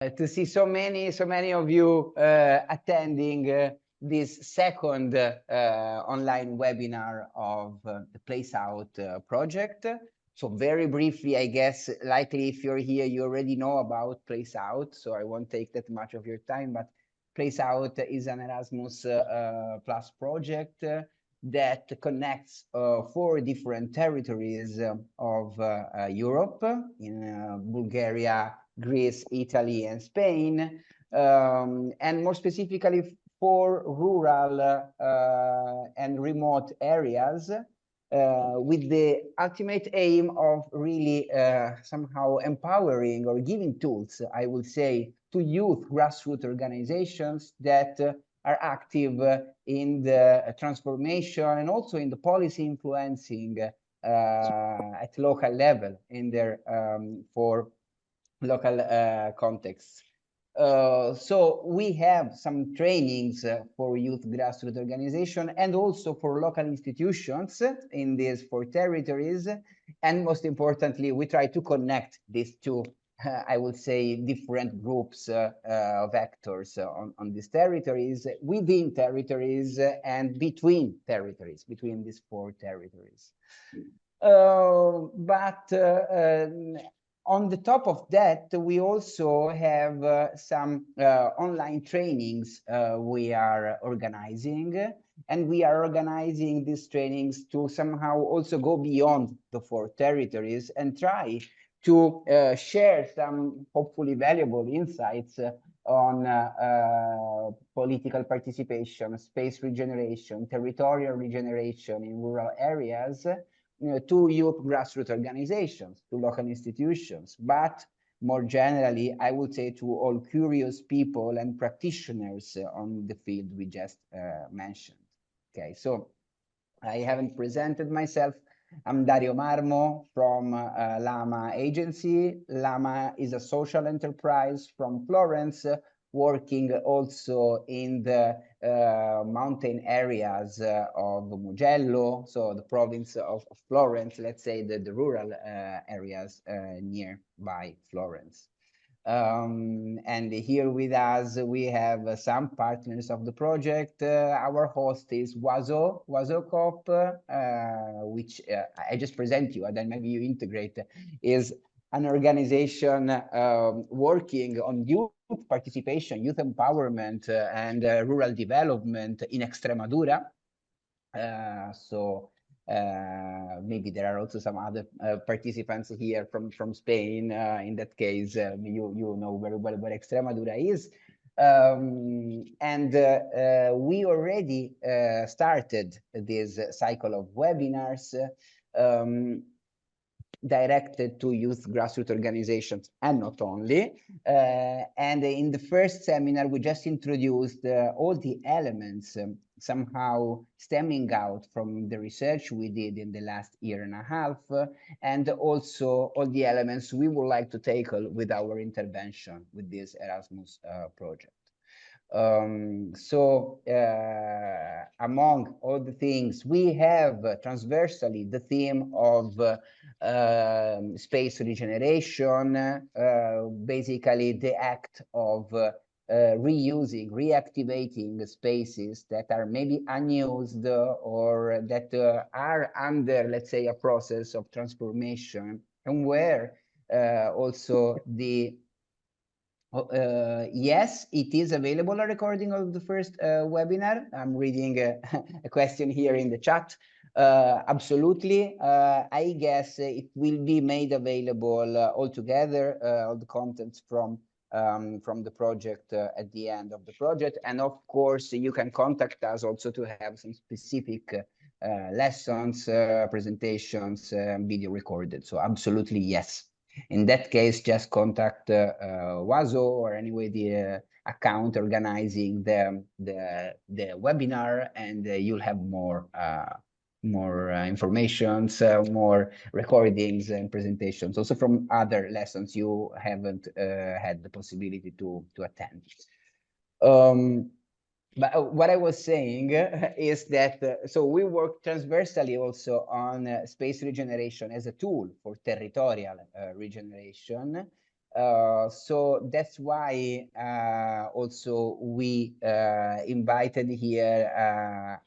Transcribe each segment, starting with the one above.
To see so many of you attending this second online webinar of the Place Out project. So very briefly, I guess, likely if you're here, you already know about Place Out, so I won't take that much of your time, but Place Out is an Erasmus Plus project that connects 4 different territories of Europe, in Bulgaria, Greece, Italy, and Spain, and more specifically for rural and remote areas, with the ultimate aim of really somehow empowering or giving tools, I would say, to youth grassroots organizations that are active in the transformation and also in the policy influencing at local level in their for local contexts. So we have some trainings for youth grassroots organization and also for local institutions in these 4 territories. And most importantly, we try to connect these 2, I would say, different groups of actors on these territories, within territories, and between territories, between these 4 territories. On the top of that, we also have some online trainings we are organizing, and we are organizing these trainings to somehow also go beyond the 4 territories and try to share some hopefully valuable insights on political participation, space regeneration, territorial regeneration in rural areas, to youth grassroots organizations, to local institutions, but more generally, I would say to all curious people and practitioners on the field we just mentioned. Okay, so I haven't presented myself. I'm Dario Marmo from Lama Agency. Lama is a social enterprise from Florence, working also in the mountain areas of Mugello, so the province of Florence, let's say the rural areas nearby Florence. And here with us, we have some partners of the project. Our host is WASO Coop, which I just present you, and then maybe you integrate, is an organization working on youth participation, youth empowerment, and rural development in Extremadura. Maybe there are also some other participants here from Spain. In that case, you know very well what Extremadura is. We already started this cycle of webinars directed to youth grassroots organizations, and not only. And in the first seminar, we just introduced all the elements somehow stemming out from the research we did in the last 1.5 years, and also all the elements we would like to tackle with our intervention with this Erasmus project. Among all the things, we have transversally the theme of space regeneration, basically the act of reusing, reactivating spaces that are maybe unused or that are under, let's say, a process of transformation, and where also the yes, it is available, a recording of the first webinar. I'm reading a question here in the chat. Absolutely. I guess it will be made available altogether, all the contents from the project at the end of the project. And of course, you can contact us also to have some specific lessons, presentations, video recorded. So absolutely, yes. In that case, just contact WASO or anyway the account organizing the webinar, and you'll have more information, more recordings and presentations, also from other lessons you haven't had the possibility to attend. But what I was saying is that, so we work transversally also on space regeneration as a tool for territorial regeneration. So that's why also we invited here our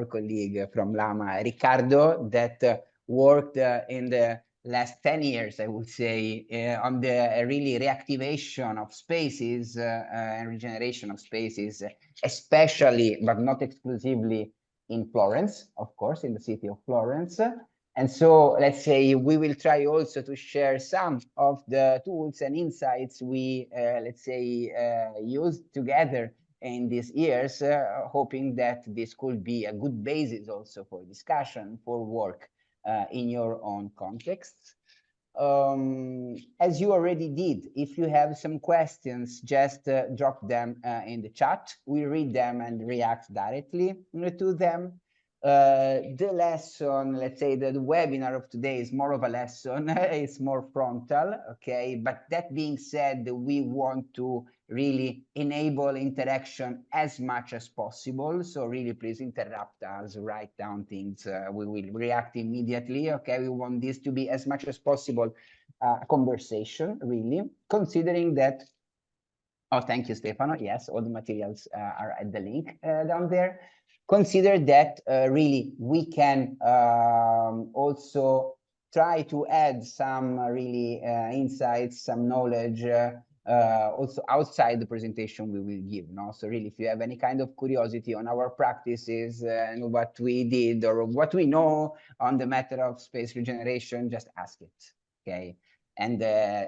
colleague from Lama, Ricardo, that worked in the last 10 years, I would say, on the really reactivation of spaces and regeneration of spaces, especially, but not exclusively, in Florence, of course, in the city of Florence. And so let's say we will try also to share some of the tools and insights we, let's say, used together in these years, hoping that this could be a good basis also for discussion, for work in your own context. As you already did, if you have some questions, just drop them in the chat. We read them and react directly to them. The lesson, let's say the webinar of today is more of a lesson, it's more frontal, okay? But that being said, we want to really enable interaction as much as possible. So really, please interrupt us, write down things. We will react immediately, okay? We want this to be as much as possible a conversation, really, considering that. Oh, thank you, Stefano. Yes, all the materials are at the link down there. Consider that really we can also try to add some really insights, some knowledge also outside the presentation we will give. No? So really, if you have any kind of curiosity on our practices and what we did or what we know on the matter of space regeneration, just ask it, okay? And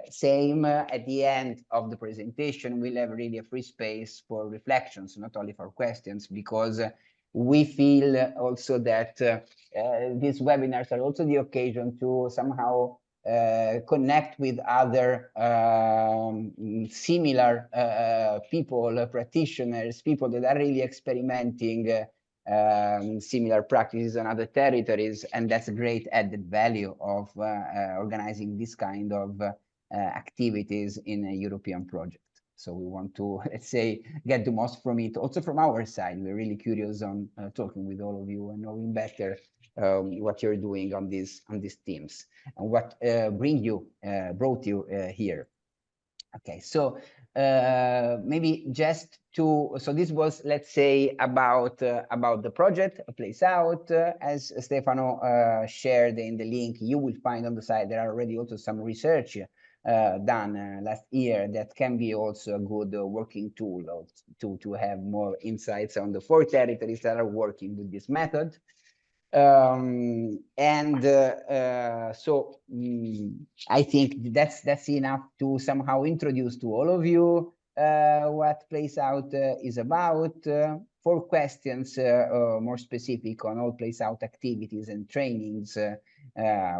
same at the end of the presentation, we'll have really a free space for reflections, not only for questions, because we feel also that these webinars are also the occasion to somehow connect with other similar people, practitioners, people that are really experimenting similar practices in other territories, and that's a great added value of organizing this kind of activities in a European project. So we want to, let's say, get the most from it. Also from our side, we're really curious on talking with all of you and knowing better what you're doing on these teams and what brought you here. Okay, so maybe just so this was, let's say, about the project, Place Out. As Stefano shared in the link, you will find on the side there are already also some research done last year that can be also a good working tool to have more insights on the 4 territories that are working with this method. I think that's enough to somehow introduce to all of you what Place Out is about. For questions more specific on all Place Out activities and trainings,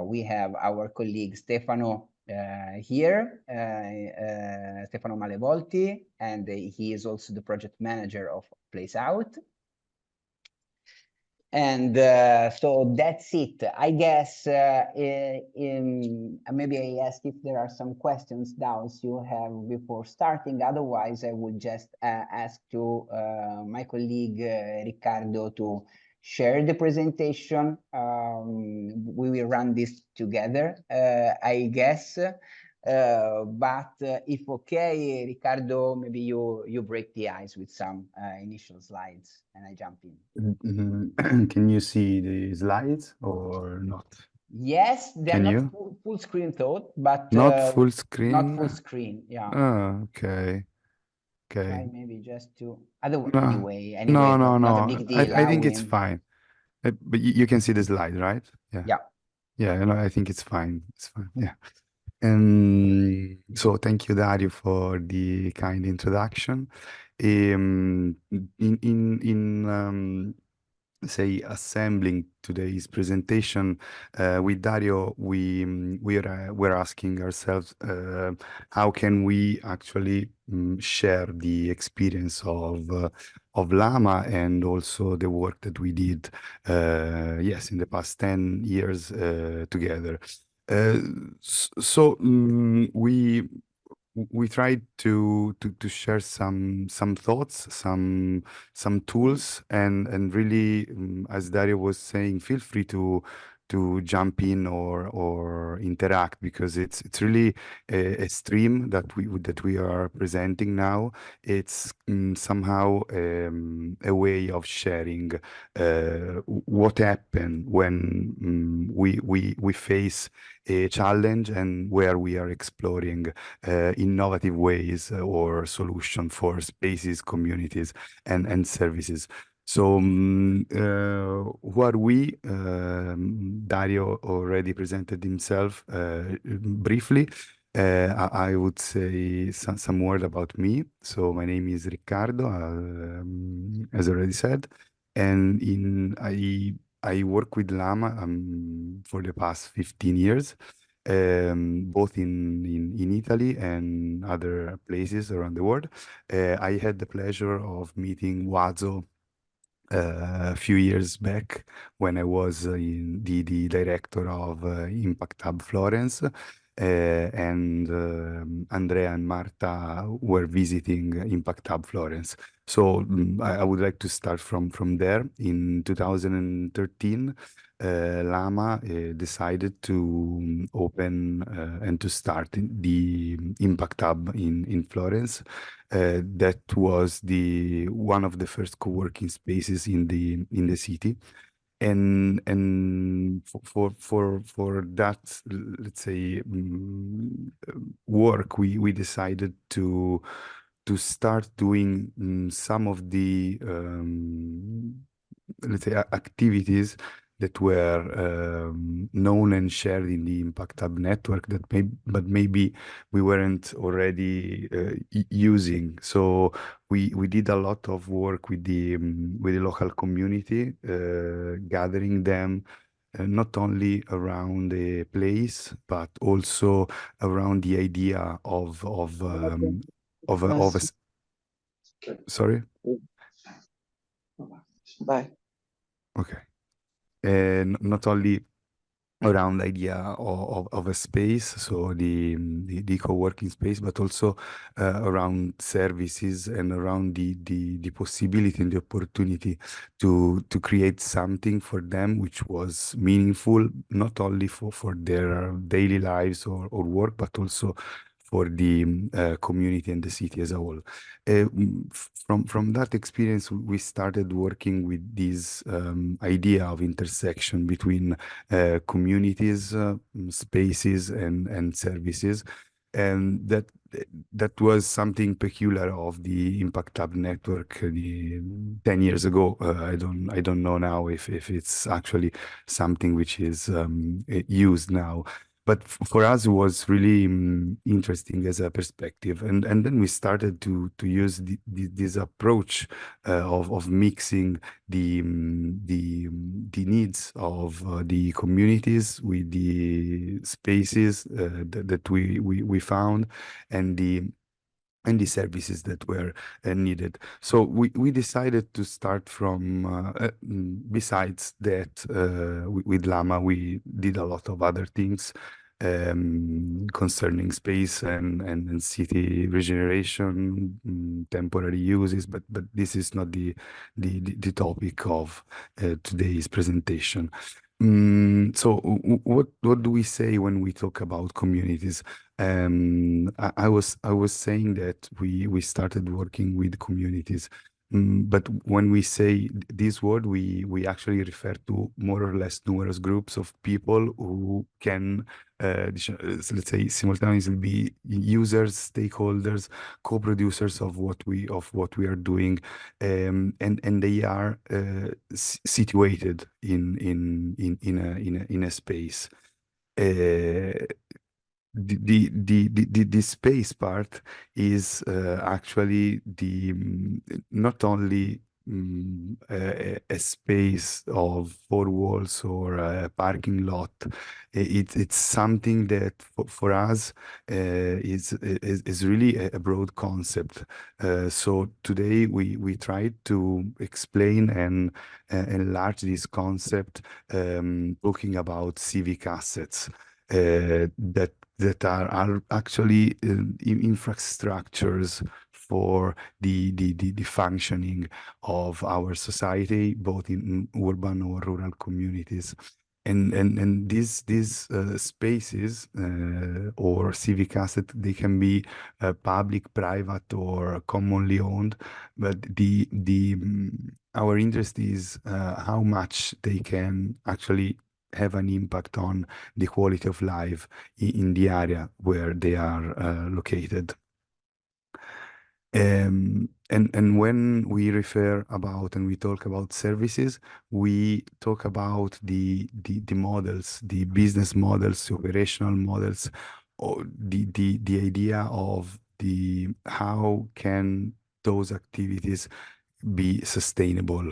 we have our colleague Stefano here, Stefano Malevolti, and he is also the project manager of Place Out. And so that's it. I guess maybe I ask if there are some questions, doubts you have before starting. Otherwise, I would just ask to my colleague Riccardo to share the presentation. We will run this together, I guess. But if okay, Riccardo, maybe you break the ice with some initial slides and I jump in. Can you see the slides or not? Yes, they're not full screen though, but not full screen. Not full screen, yeah. Oh, okay. Okay. Try maybe just to anyway, no, not a big deal. I think it's fine. But you can see the slide, right? Yeah. Yeah. Yeah, I think it's fine. It's fine. Yeah. So thank you, Dario, for the kind introduction. Say assembling today's presentation with Dario, we're asking ourselves how can we actually share the experience of Lama and also the work that we did yes in the past 10 years together. We tried to share some thoughts, some tools, and really, as Dario was saying, feel free to to jump in or interact, because it's really a stream that we are presenting now. It's somehow a way of sharing what happened when we face a challenge, and where we are exploring innovative ways or solution for spaces, communities, and services. So, who are we? Dario already presented himself briefly. I would say some word about me. So my name is Riccardo, as already said, and I work with Llama for the past 15 years, both in Italy and other places around the world. I had the pleasure of meeting Wazo a few years back, when I was the director of Impact Hub Florence, and Andrea and Marta were visiting Impact Hub Florence. So I would like to start from there. In 2013, Lama decided to open and to start the Impact Hub in Florence. That was the one of the first co-working spaces in the city, and for that, let's say, work, we decided to start doing some of the let's say activities that were known and shared in the Impact Hub network, but maybe we weren't already using. So we did a lot of work with the local community, gathering them not only around the place, but also around the idea of a sorry. Bye. Okay. Not only around the idea of a space, so the co-working space, but also around services, and around the possibility and the opportunity to create something for them which was meaningful, not only for their daily lives or work, but also for the community and the city as a whole. From that experience, we started working with this idea of intersection between communities, spaces, and services, and that was something peculiar of the Impact Hub network 10 years ago. I don't know now if it's actually something which is used now. But for us, it was really interesting as a perspective, and then we started to use this approach of mixing the needs of the communities with the spaces that we found, and the services that were needed. So we decided to start from, besides that, with Llama, we did a lot of other things concerning space and city regeneration, temporary uses, but this is not the topic of today's presentation. So what do we say when we talk about communities? I was saying that we started working with communities, but when we say this word, we actually refer to more or less numerous groups of people who can, let's say, simultaneously be users, stakeholders, co-producers of what we are doing, and they are situated in a space. The space part is actually not only a space of four walls or a parking lot. It's something that for us is really a broad concept. So today we try to explain and enlarge this concept, talking about civic assets that are actually infrastructures for the functioning of our society, both in urban or rural communities. and these spaces or civic asset, they can be public, private, or commonly owned, but our interest is how much they can actually have an impact on the quality of life in the area where they are located. And when we refer about and we talk about services, we talk about the models, the business models, the operational models, or the idea of the how can those activities be sustainable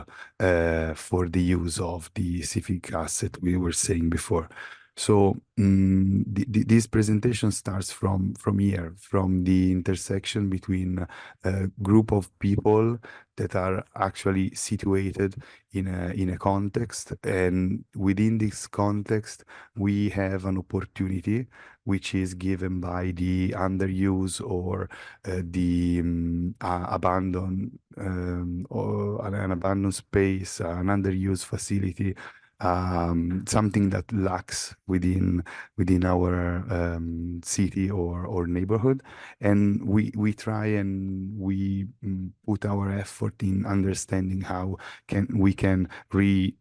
for the use of the civic asset we were saying before. So this presentation starts from here, from the intersection between a group of people that are actually situated in a context, and within this context, we have an opportunity which is given by the underuse or the abandoned or an abandoned space, an underused facility, something that lacks within our city or neighborhood, and we try and we put our effort in understanding how we can re-ideate,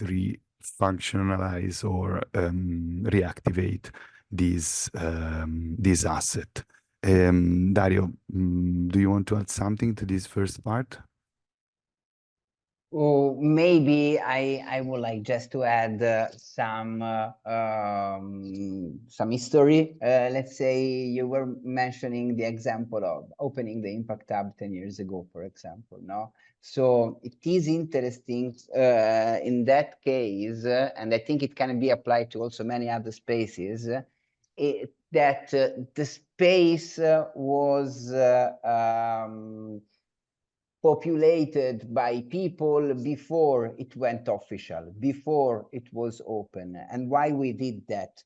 re-functionalize, or reactivate this asset. Dario, do you want to add something to this first part? Or maybe I would like just to add some history. Let's say you were mentioning the example of opening the Impact Hub 10 years ago, for example, no? So it is interesting in that case, and I think it can be applied to also many other spaces, that the space was populated by people before it went official, before it was open. And why we did that?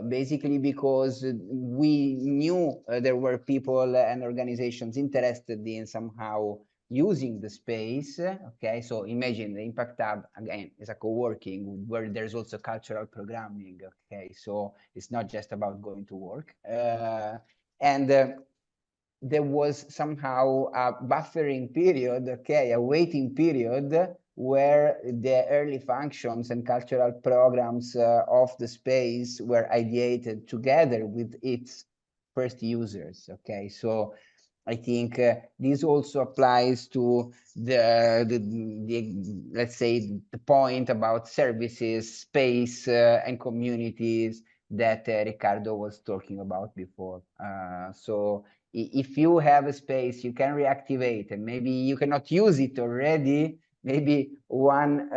Basically because we knew there were people and organizations interested in somehow using the space. Okay, so imagine the Impact Hub again is a co-working where there's also cultural programming. Okay, so it's not just about going to work. And there was somehow a buffering period, okay, a waiting period where the early functions and cultural programs of the space were ideated together with its first users. Okay, so I think this also applies to the let's say the point about services, space, and communities that Riccardo was talking about before. So if you have a space you can reactivate and maybe you cannot use it already, maybe one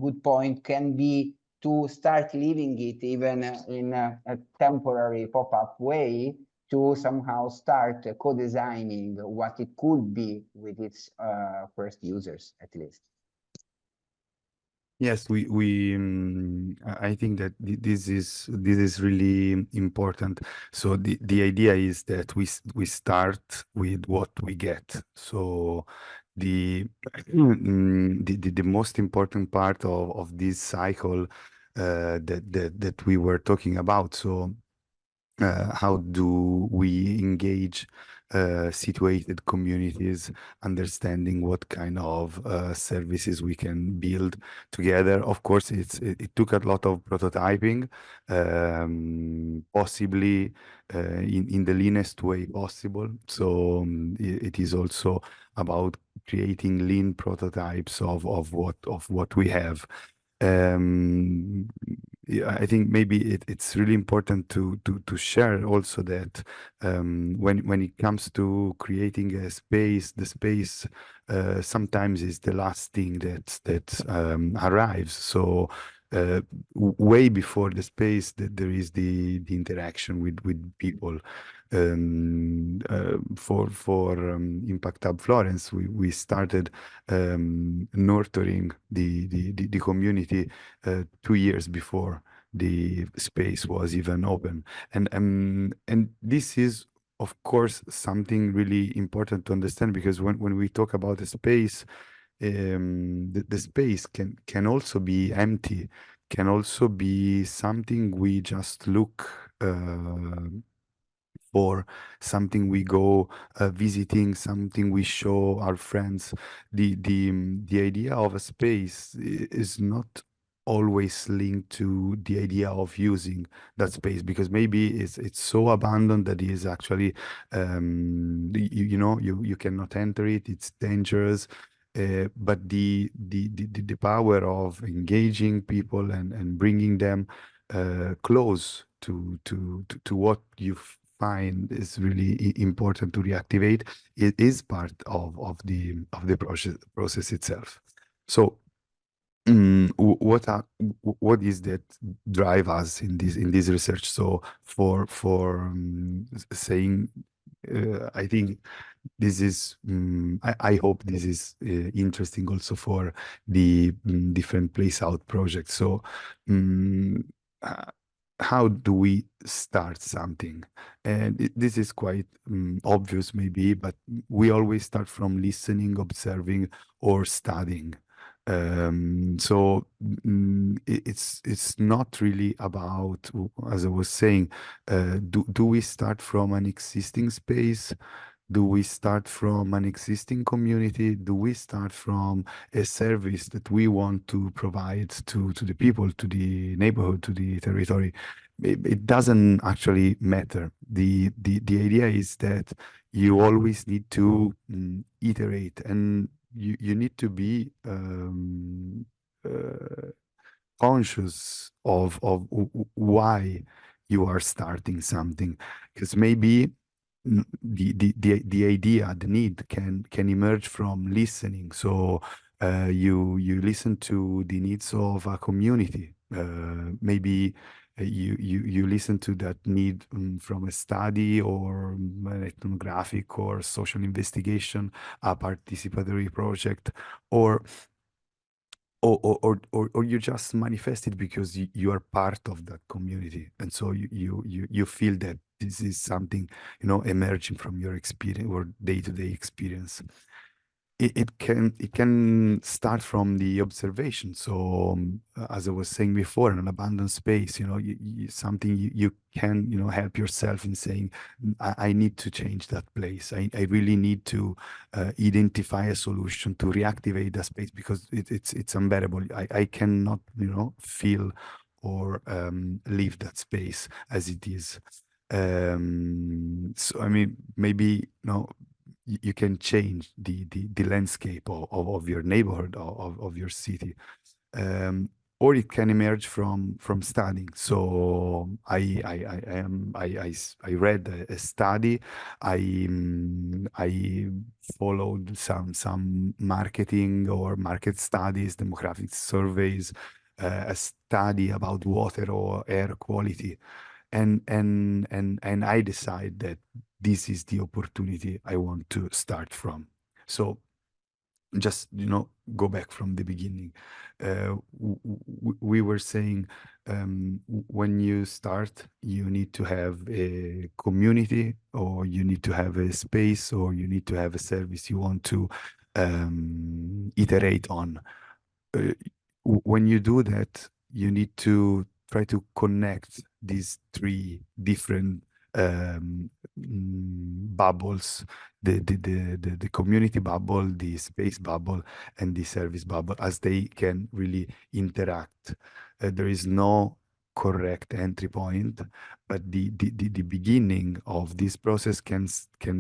good point can be to start leaving it even in a temporary pop-up way, to somehow start co-designing what it could be with its first users, at least. Yes, I think that this is really important. So the idea is that we start with what we get. So the most important part of this cycle that we were talking about. So how do we engage situated communities, understanding what kind of services we can build together. Of course, it took a lot of prototyping, possibly in the leanest way possible. So it is also about creating lean prototypes of what we have. Yeah, I think maybe it's really important to share also that when it comes to creating a space, the space sometimes is the last thing that arrives. So way before the space, that there is the interaction with people. For Impact Hub Florence, we started nurturing the community 2 years before the space was even open, and this is of course something really important to understand, because when we talk about a space, the space can also be empty, can also be something we just look for, something we go visiting, something we show our friends. The idea of a space is not always linked to the idea of using that space, because maybe it's so abandoned that it is actually you cannot enter it, it's dangerous. But the power of engaging people and bringing them close to what you find is really important to reactivate. It is part of the process itself. So what is that drive us in this research? So for saying, I think this is I hope this is interesting also for the different place out projects. So um, uh, how do we start something? And this is quite obvious maybe, but we always start from listening, observing, or studying. So it's not really about, as I was saying, do we start from an existing space? Do we start from an existing community? Do we start from a service that we want to provide to the people, to the neighborhood, to the territory? It doesn't actually matter. The idea is that you always need to iterate, and you need to be uh, conscious of why you are starting something, because maybe the idea, the need can emerge from listening. So you listen to the needs of a community. Maybe you listen to that need from a study or an ethnographic or social investigation, a participatory project, or or you just manifest it because you are part of that community, and so you feel that this is something emerging from your experience or day-to-day experience. It can start from the observation. So as I was saying before, an abandoned space, something you can help yourself in saying, I need to change that place. I really need to identify a solution to reactivate that space, because it's unbearable. I cannot feel or leave that space as it is. So I mean, maybe you can change the landscape of your neighborhood, of your city. um, or it can emerge from studying. So I read a study. I followed some marketing or market studies, demographic surveys, a study about water or air quality, and I decide that this is the opportunity I want to start from. So just go back from the beginning. We were saying, when you start, you need to have a community, or you need to have a space, or you need to have a service you want to iterate on. uh, when you do that, you need to try to connect these three different bubbles: the community bubble, the space bubble, and the service bubble, as they can really interact. There is no correct entry point, but the beginning of this process can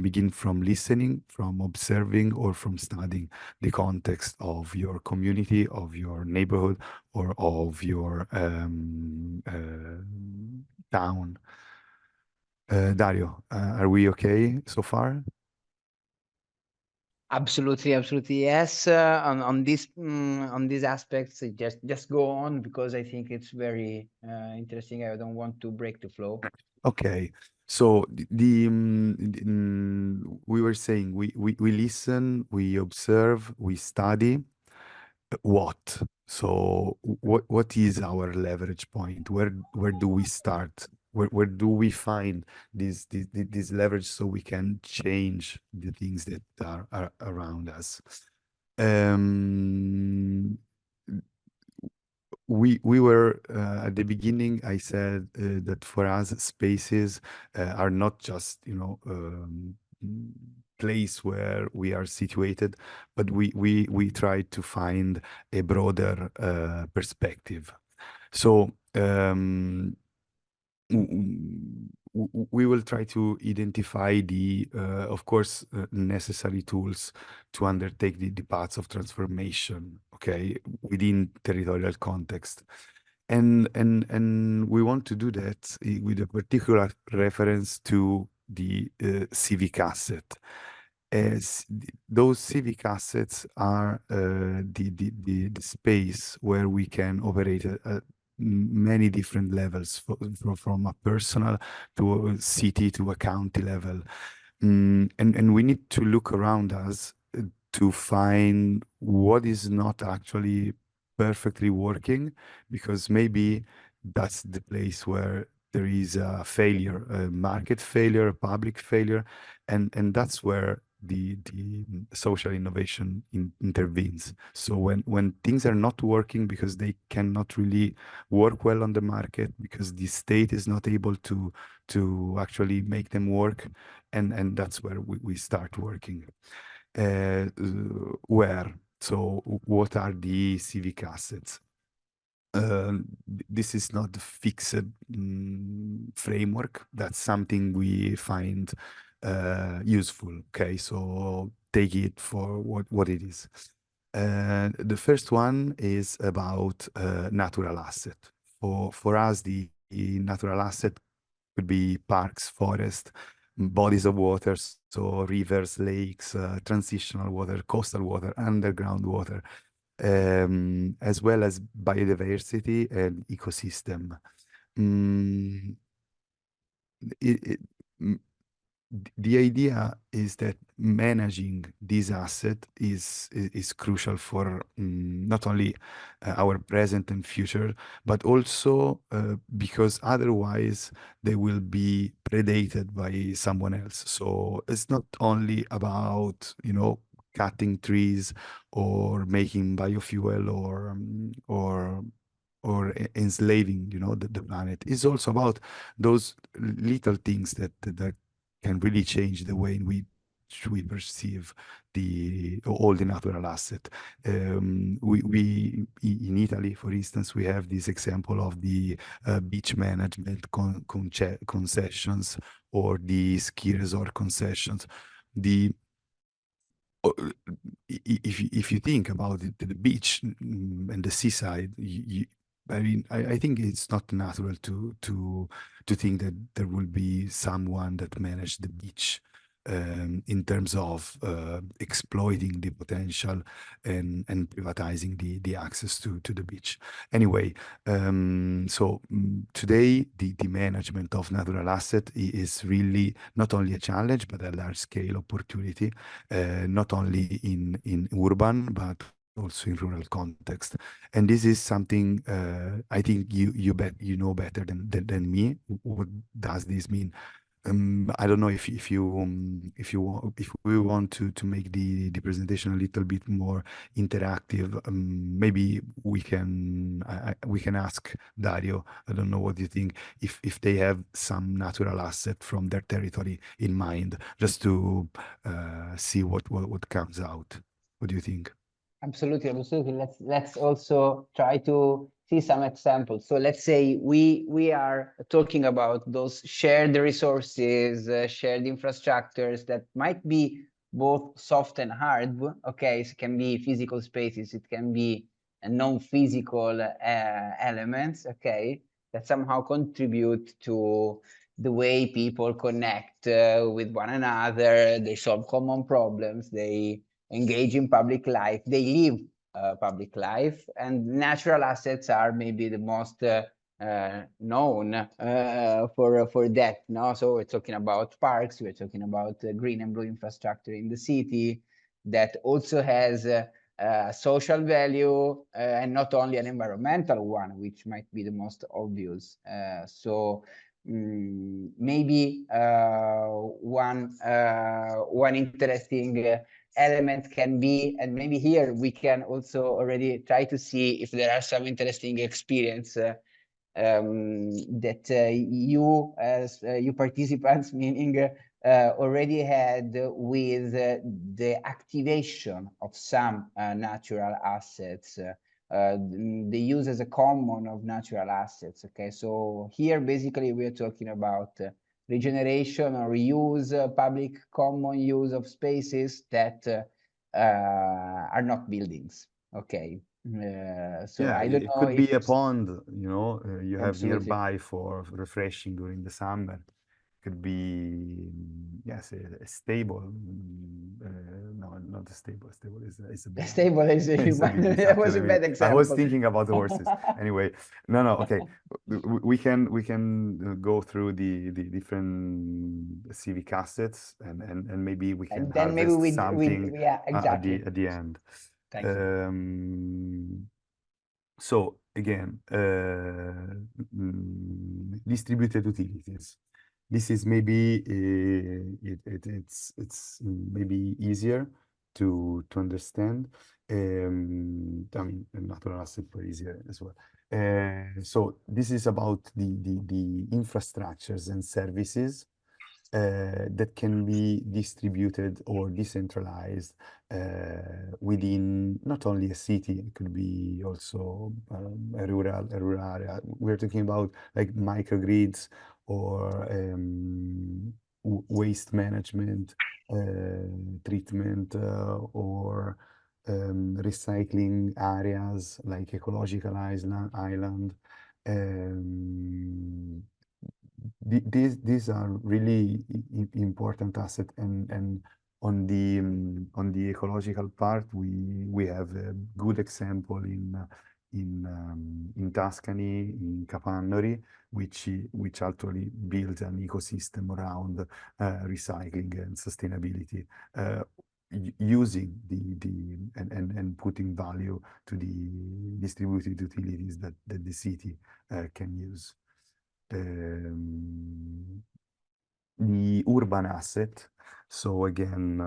begin from listening, from observing, or from studying the context of your community, of your neighborhood, or of your town. Dario, are we okay so far? Absolutely, absolutely, yes. On these aspects, just go on, because I think it's very interesting. I don't want to break the flow. Okay. So we were saying we listen, we observe, we study. What? So what is our leverage point? Where do we start? Where do we find this leverage so we can change the things that are around us? Um, we were at the beginning. I said that for us, spaces are not just place where we are situated, but we try to find a broader perspective. So we will try to identify the, of course, necessary tools to undertake the paths of transformation, okay, within territorial context. And we want to do that with a particular reference to the civic asset. As those civic assets are the space where we can operate at many different levels, from a personal to a city to a county level. And we need to look around us to find what is not actually perfectly working, because maybe that's the place where there is a failure, a market failure, a public failure, and that's where the social innovation intervenes. So when things are not working because they cannot really work well on the market, because the state is not able to actually make them work, and that's where we start working. Where? So what are the civic assets? This is not a fixed framework. That's something we find useful. Okay, so take it for what it is. The first one is about natural asset. For us, the natural asset could be parks, forest, bodies of water, so rivers, lakes, transitional water, coastal water, underground water, as well as biodiversity and ecosystem. Mm, it, it, mm, the idea is that managing this asset is crucial for not only our present and future, but also because otherwise they will be predated by someone else. So it's not only about, cutting trees or making biofuel or enslaving, the planet. It's also about those little things that can really change the way in which we perceive all the natural asset. We in Italy, for instance, we have this example of the beach management concessions, or the ski resort concessions. The uh, if you think about it, the beach and the seaside, I mean, I think it's not natural to think that there will be someone that manage the beach in terms of exploiting the potential and privatizing the access to the beach. Anyway, so today the management of natural asset is really not only a challenge but a large scale opportunity, not only in urban but also in rural context. And this is something I think you know better than me. What does this mean? I don't know if we want to make the presentation a little bit more interactive. Maybe we can ask Dario. I don't know what you think, if they have some natural asset from their territory in mind, just to see what comes out. What do you think? Absolutely, absolutely. Let's also try to see some examples. So let's say we are talking about those shared resources, shared infrastructures that might be both soft and hard. Okay, so it can be physical spaces, it can be non-physical elements. Okay, that somehow contribute to the way people connect with one another. They solve common problems. They engage in public life, they live public life, and natural assets are maybe the most known for that. No, so we're talking about parks, we're talking about green and blue infrastructure in the city that also has social value and not only an environmental one, which might be the most obvious. So maybe one interesting element can be, and maybe here we can also already try to see if there are some interesting experience that you as you participants, meaning already had with the activation of some natural assets, the use as a common of natural assets. Okay, so here basically we are talking about regeneration or reuse, public common use of spaces that are not buildings. Okay, so Yeah, I don't it know could if be a pond, you know, you have absolutely. nearby for refreshing during the summer. Could be, yes, a stable. No, not a stable. Stable is a big, Stable is it's a big, it's that was actually a a bad big. I was example. thinking about horses. Anyway, no, okay. We can go through the different civic assets and maybe we can And then maybe harvest we something yeah, exactly. at the end. Thank you. So again, distributed utilities. This is maybe it's maybe easier to understand. I mean, natural assets are easier as well. So this is about the infrastructures and services that can be distributed or decentralized within not only a city, it could be also a rural area. We're talking about like microgrids or waste management, treatment, or recycling areas like ecological island. Um, these are really important assets, and on the ecological part we have a good example in Tuscany, in Capannori, which actually builds an ecosystem around recycling and sustainability, using and putting value to the distributed utilities that the city can use. The urban asset. So again,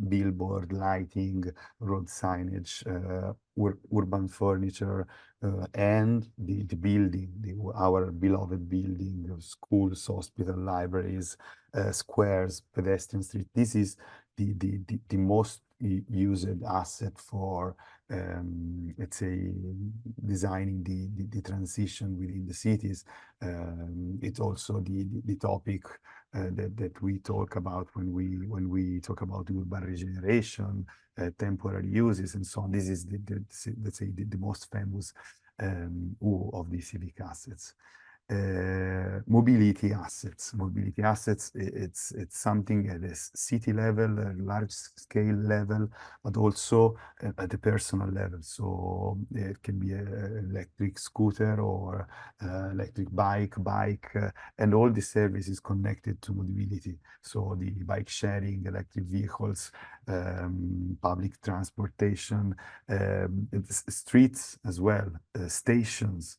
billboard, lighting, road signage, urban furniture, and the building, our beloved building, schools, hospital, libraries, squares, pedestrian street. This is the most used asset for let's say designing the transition within the cities. It's also the topic that we talk about when we talk about urban regeneration, temporary uses, and so on. This is let's say the most famous of the civic assets. Mobility assets. Mobility assets, it's something at a city level, a large scale level, but also at the personal level. So it can be an electric scooter or electric bike, and all the services connected to mobility. So the bike sharing, electric vehicles, public transportation, streets as well, stations,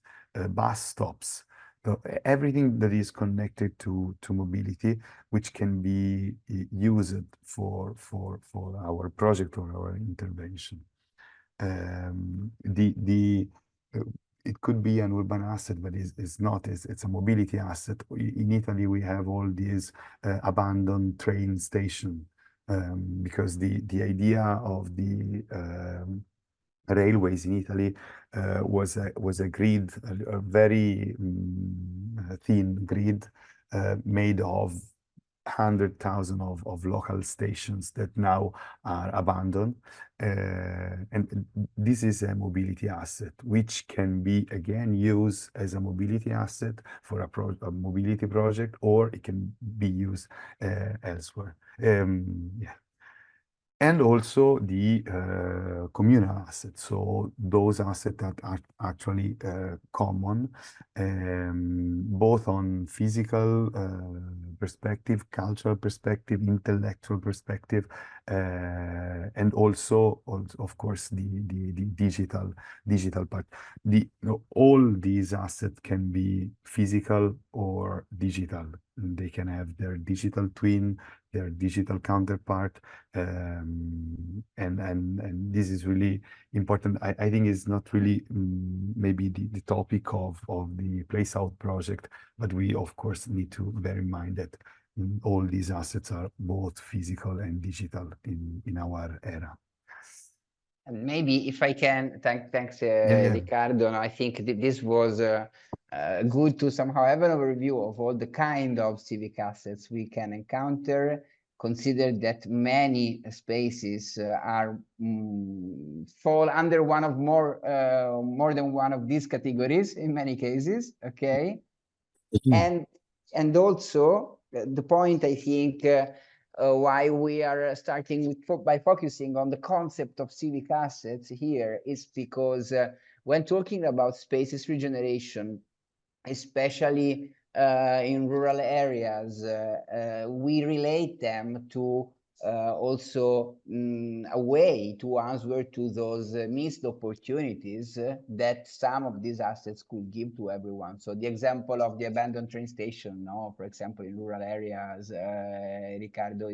bus stops. So everything that is connected to mobility, which can be used for our project or our intervention. It could be an urban asset, but it's not. It's a mobility asset. In Italy, we have all these abandoned train station because the idea of the railways in Italy was a grid, a very thin grid made of 100,000 of local stations that now are abandoned. And this is a mobility asset, which can be again used as a mobility asset for a mobility project, or it can be used elsewhere. Yeah. And also the communal assets, so those assets that are actually common, both on physical perspective, cultural perspective, intellectual perspective, and also, of course, the digital part. All these assets can be physical or digital. They can have their digital twin, their digital counterpart, and this is really important. I think it's not really maybe the topic of the Place Out project, but we of course need to bear in mind that all these assets are both physical and digital in our era. And maybe if I can, thanks, Yeah. Riccardo. No, I think this was good to somehow have an overview of all the kind of civic assets we can encounter. Consider that many spaces are fall under one of more than one of these categories in many cases. Okay, and also the point I think. Why we are starting with by focusing on the concept of civic assets here is because when talking about spaces regeneration, especially in rural areas, we relate them to also a way to answer to those missed opportunities that some of these assets could give to everyone. So the example of the abandoned train station, no, for example, in rural areas, Riccardo,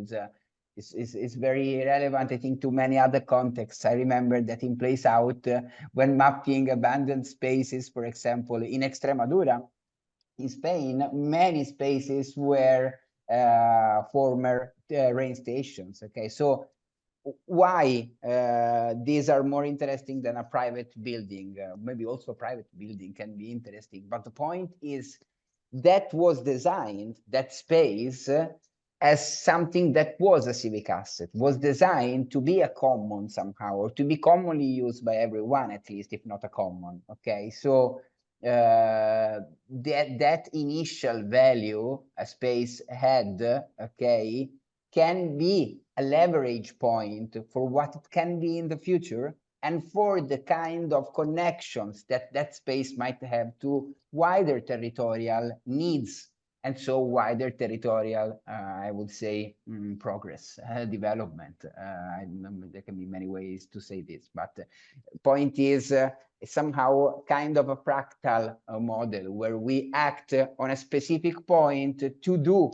is very relevant, I think, to many other contexts. I remember that in Place Out, when mapping abandoned spaces, for example, in Extremadura, in Spain, many spaces were former rain stations. Okay, so why these are more interesting than a private building? Maybe also a private building can be interesting, but the point is that was designed, that space, as something that was a civic asset, was designed to be a common somehow, or to be commonly used by everyone, at least, if not a common. Okay, so that initial value a space had, okay, can be a leverage point for what it can be in the future, and for the kind of connections that that space might have to wider territorial needs, and so wider territorial, I would say, progress, development. There can be many ways to say this, but point is somehow kind of a fractal model where we act on a specific point to do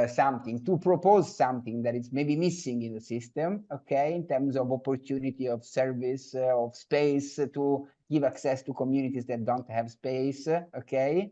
something, to propose something that is maybe missing in the system, okay, in terms of opportunity of service, of space, to give access to communities that don't have space, okay.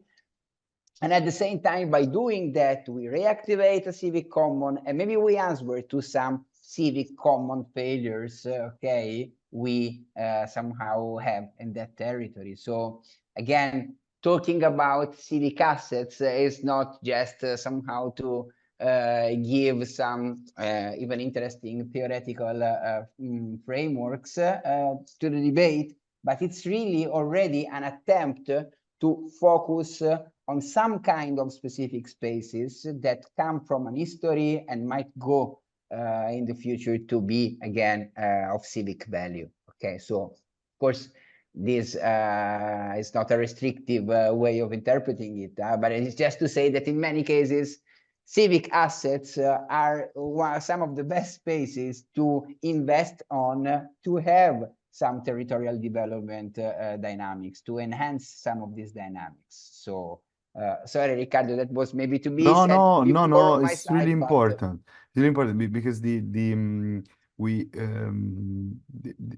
And at the same time, by doing that, we reactivate a civic common, and maybe we answer to some civic common failures, okay, we somehow have in that territory. So again, talking about civic assets is not just somehow to give some even interesting theoretical frameworks to the debate, but it's really already an attempt to focus on some kind of specific spaces that come from an history and might go in the future to be again of civic value. Okay, so of course this is not a restrictive way of interpreting it, but it's just to say that in many cases civic assets are some of the best spaces to invest on, to have some territorial development dynamics, to enhance some of these dynamics. So sorry, Riccardo, that was maybe to be said before my it's slide, really but important. It's really important because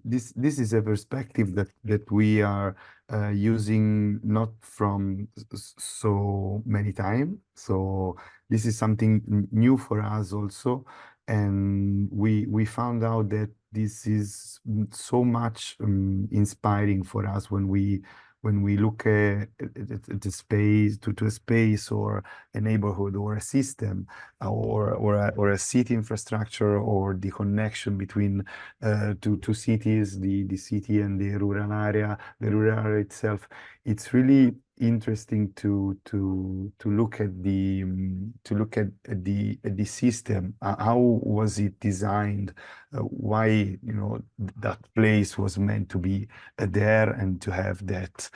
this is a perspective that we are using not from so many time. So this is something new for us also, and we found out that this is so much inspiring for us when we look at the space to a space or a neighborhood or a system or a city infrastructure, or the connection between two cities, the city and the rural area itself. It's really interesting to look at the system. How was it designed? Why that place was meant to be there and to have that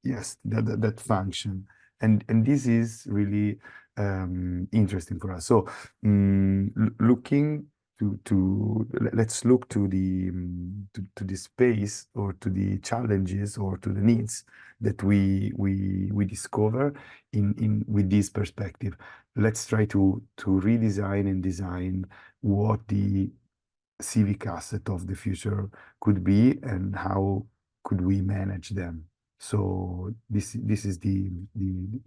yes, that function. And this is really interesting for us. So looking let's look to the space, or to the challenges, or to the needs that we discover in with this perspective. Let's try to redesign and design what the civic asset of the future could be, and how could we manage them. So this is the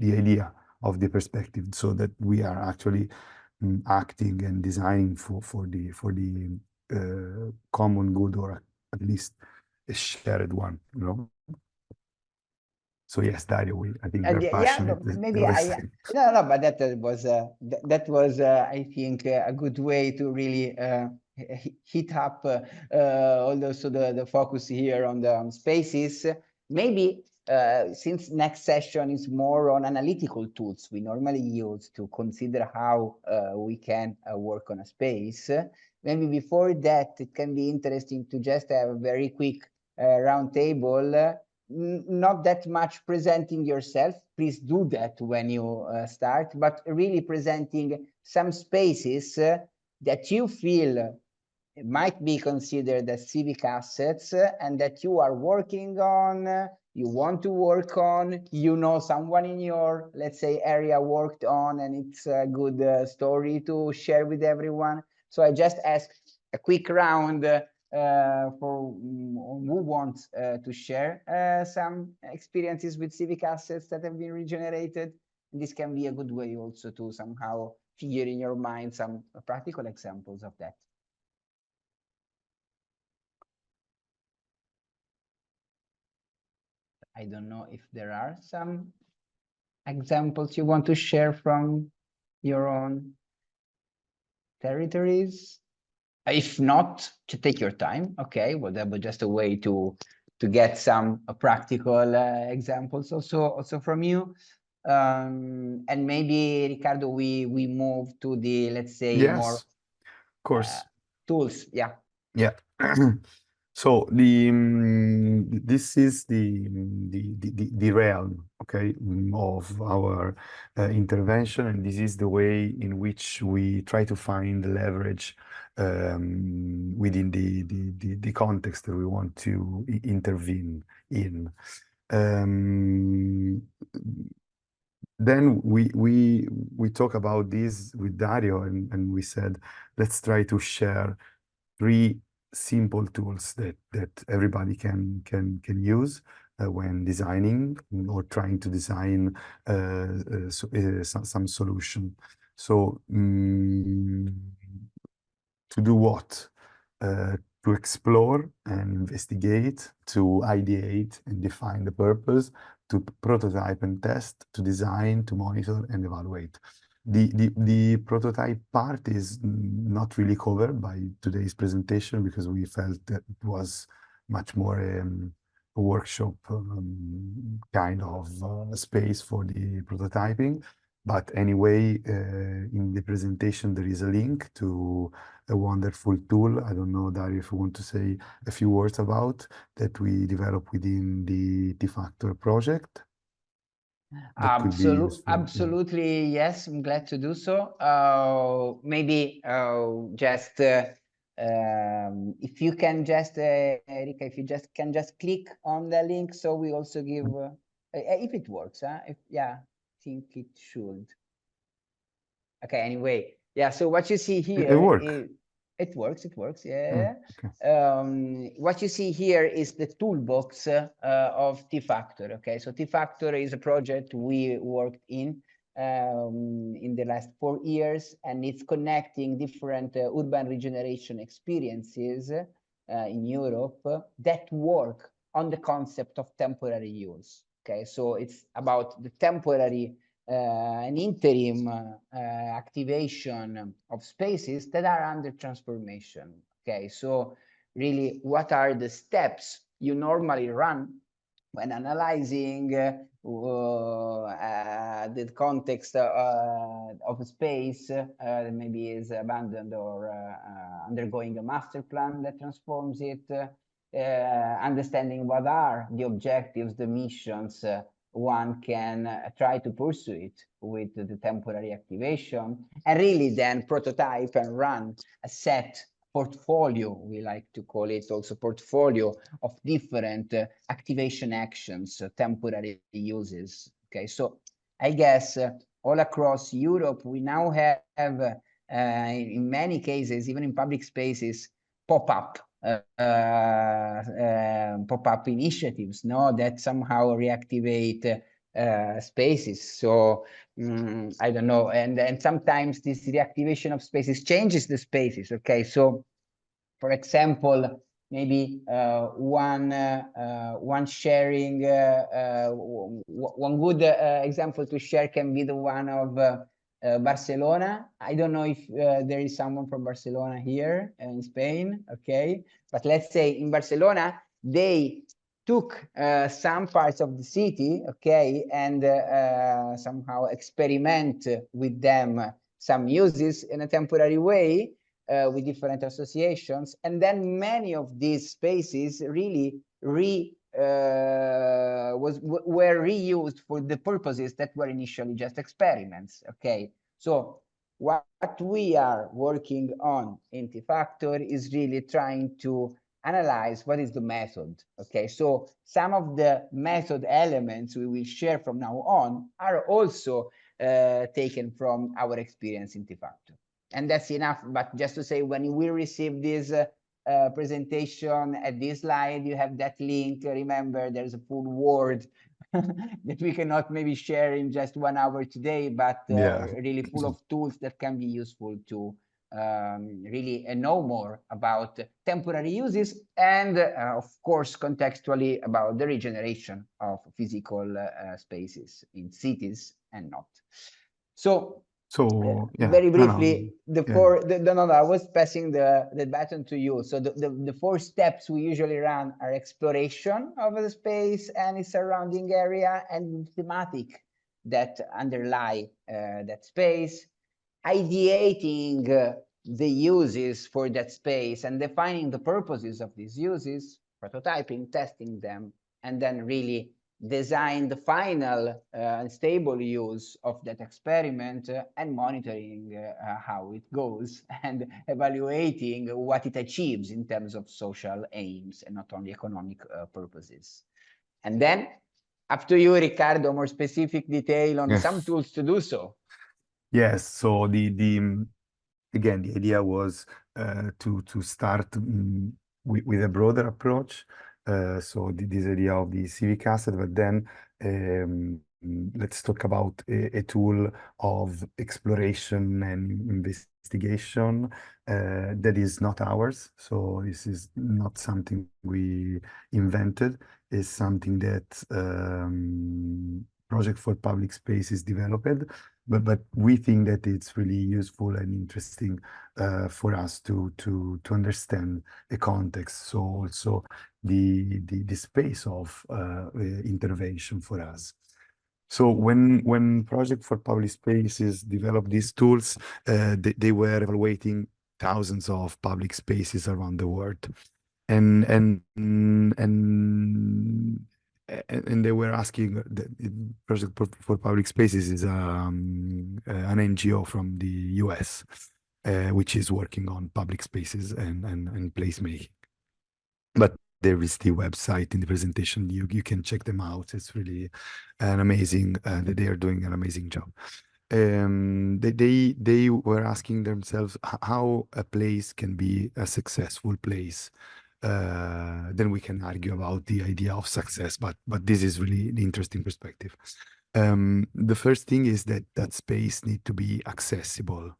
idea of the perspective, so that we are actually acting and designing for the common good, or at least a shared one, you know. So yes, Dario, I think we're Yeah, no, passionate. maybe no, but that was I think a good way to really hit up also the focus here on the spaces. Maybe since next session is more on analytical tools we normally use to consider how we can work on a space. Maybe before that, it can be interesting to just have a very quick round table. Not that much presenting yourself, please do that when you start, but really presenting some spaces that you feel might be considered as civic assets and that you are working on, you want to work on, you know someone in your, let's say, area worked on, and it's a good story to share with everyone. So I just asked a quick round for who wants to share some experiences with civic assets that have been regenerated. This can be a good way also to somehow figure in your mind some practical examples of that. I don't know if there are some examples you want to share from your own territories. If not, to take your time. Okay, well, that was just a way to get some practical examples also from you. And maybe Riccardo, we move to the, let's say, more Of course. tools. Yeah. Yeah. So this is the realm, okay, of our intervention, and this is the way in which we try to find leverage within the context that we want to intervene in. Then we talk about this with Dario, and we said, let's try to share 3 simple tools that everybody can use when designing or trying to design some solution. So to do what? To explore and investigate, to ideate and define the purpose, to prototype and test, to design, to monitor and evaluate. The prototype part is not really covered by today's presentation, because we felt that it was much more a workshop kind of space for the prototyping. But anyway, in the presentation, there is a link to a wonderful tool. I don't know, Dario, if you want to say a few words about that we developed within the T-Factor project. That could be useful. Absolutely, yes, I'm glad to do so. Maybe just if you can just, Erika, if you just can just click on the link, so we also give, if it works, yeah, I think it should. Okay, anyway, yeah, so what you see here, it works, yeah. Okay. What you see here is the toolbox of T-Factor, okay? So T-Factor is a project we worked in the last 4 years, and it's connecting different urban regeneration experiences in Europe that work on the concept of temporary use, okay? So it's about the temporary an interim activation of spaces that are under transformation. Okay, so really, what are the steps you normally run when analyzing the context of a space that maybe is abandoned or undergoing a master plan that transforms it, understanding what are the objectives, the missions, one can try to pursue it with the temporary activation, and really then prototype and run a set portfolio, we like to call it also portfolio, of different activation actions, temporary uses. Okay, so I guess all across Europe, we now have, in many cases, even in public spaces, pop-up pop-up initiatives, no, that somehow reactivate spaces. So I don't know, and sometimes this reactivation of spaces changes the spaces. Okay, so for example, maybe one sharing, one good example to share can be the one of Barcelona. I don't know if there is someone from Barcelona here in Spain, okay? But let's say in Barcelona, they took some parts of the city, okay, and somehow experiment with them some uses in a temporary way, with different associations, and then many of these spaces really were reused for the purposes that were initially just experiments. Okay, so what we are working on in T-Factor is really trying to analyze what is the method. Okay, so some of the method elements we will share from now on are also taken from our experience in T-Factor. And that's enough, but just to say, when we receive this presentation at this slide, you have that link. Remember, there's a full word that we cannot maybe share in just 1 hour today, but really full of tools that can be useful to really know more about temporary uses, and of course, contextually about the regeneration of physical spaces in cities and not. So yeah, very briefly, I was passing the baton to you. So the 4 steps we usually run are exploration of the space and its surrounding area and thematic that underlie that space, ideating the uses for that space and defining the purposes of these uses, prototyping, testing them, and then really design the final stable use of that experiment, and monitoring how it goes and evaluating what it achieves in terms of social aims and not only economic purposes. And then up to you, Riccardo, more specific detail on some tools to do so. Yes, so again, the idea was to start with a broader approach. So this idea of the civic asset, but then let's talk about a tool of exploration and investigation that is not ours. So this is not something we invented. It's something that Project for Public Spaces developed. But we think that it's really useful and interesting for us to understand the context. So also the space of intervention for us. So when Project for Public Spaces developed these tools, they were evaluating thousands of public spaces around the world, and they were asking, the Project for Public Spaces is an NGO from the US, which is working on public spaces and placemaking. But there is the website in the presentation. You can check them out. It's really an amazing, they are doing an amazing job. They were asking themselves how a place can be a successful place. Then we can argue about the idea of success, but this is really an interesting perspective. The first thing is that space needs to be accessible.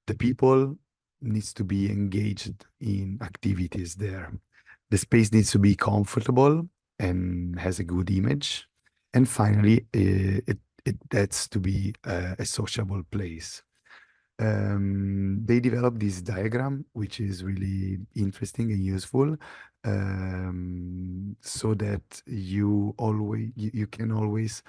The people needs to be engaged in activities there. The space needs to be comfortable and has a good image. And finally, it has to be a sociable place. They developed this diagram, which is really interesting and useful, so that you can always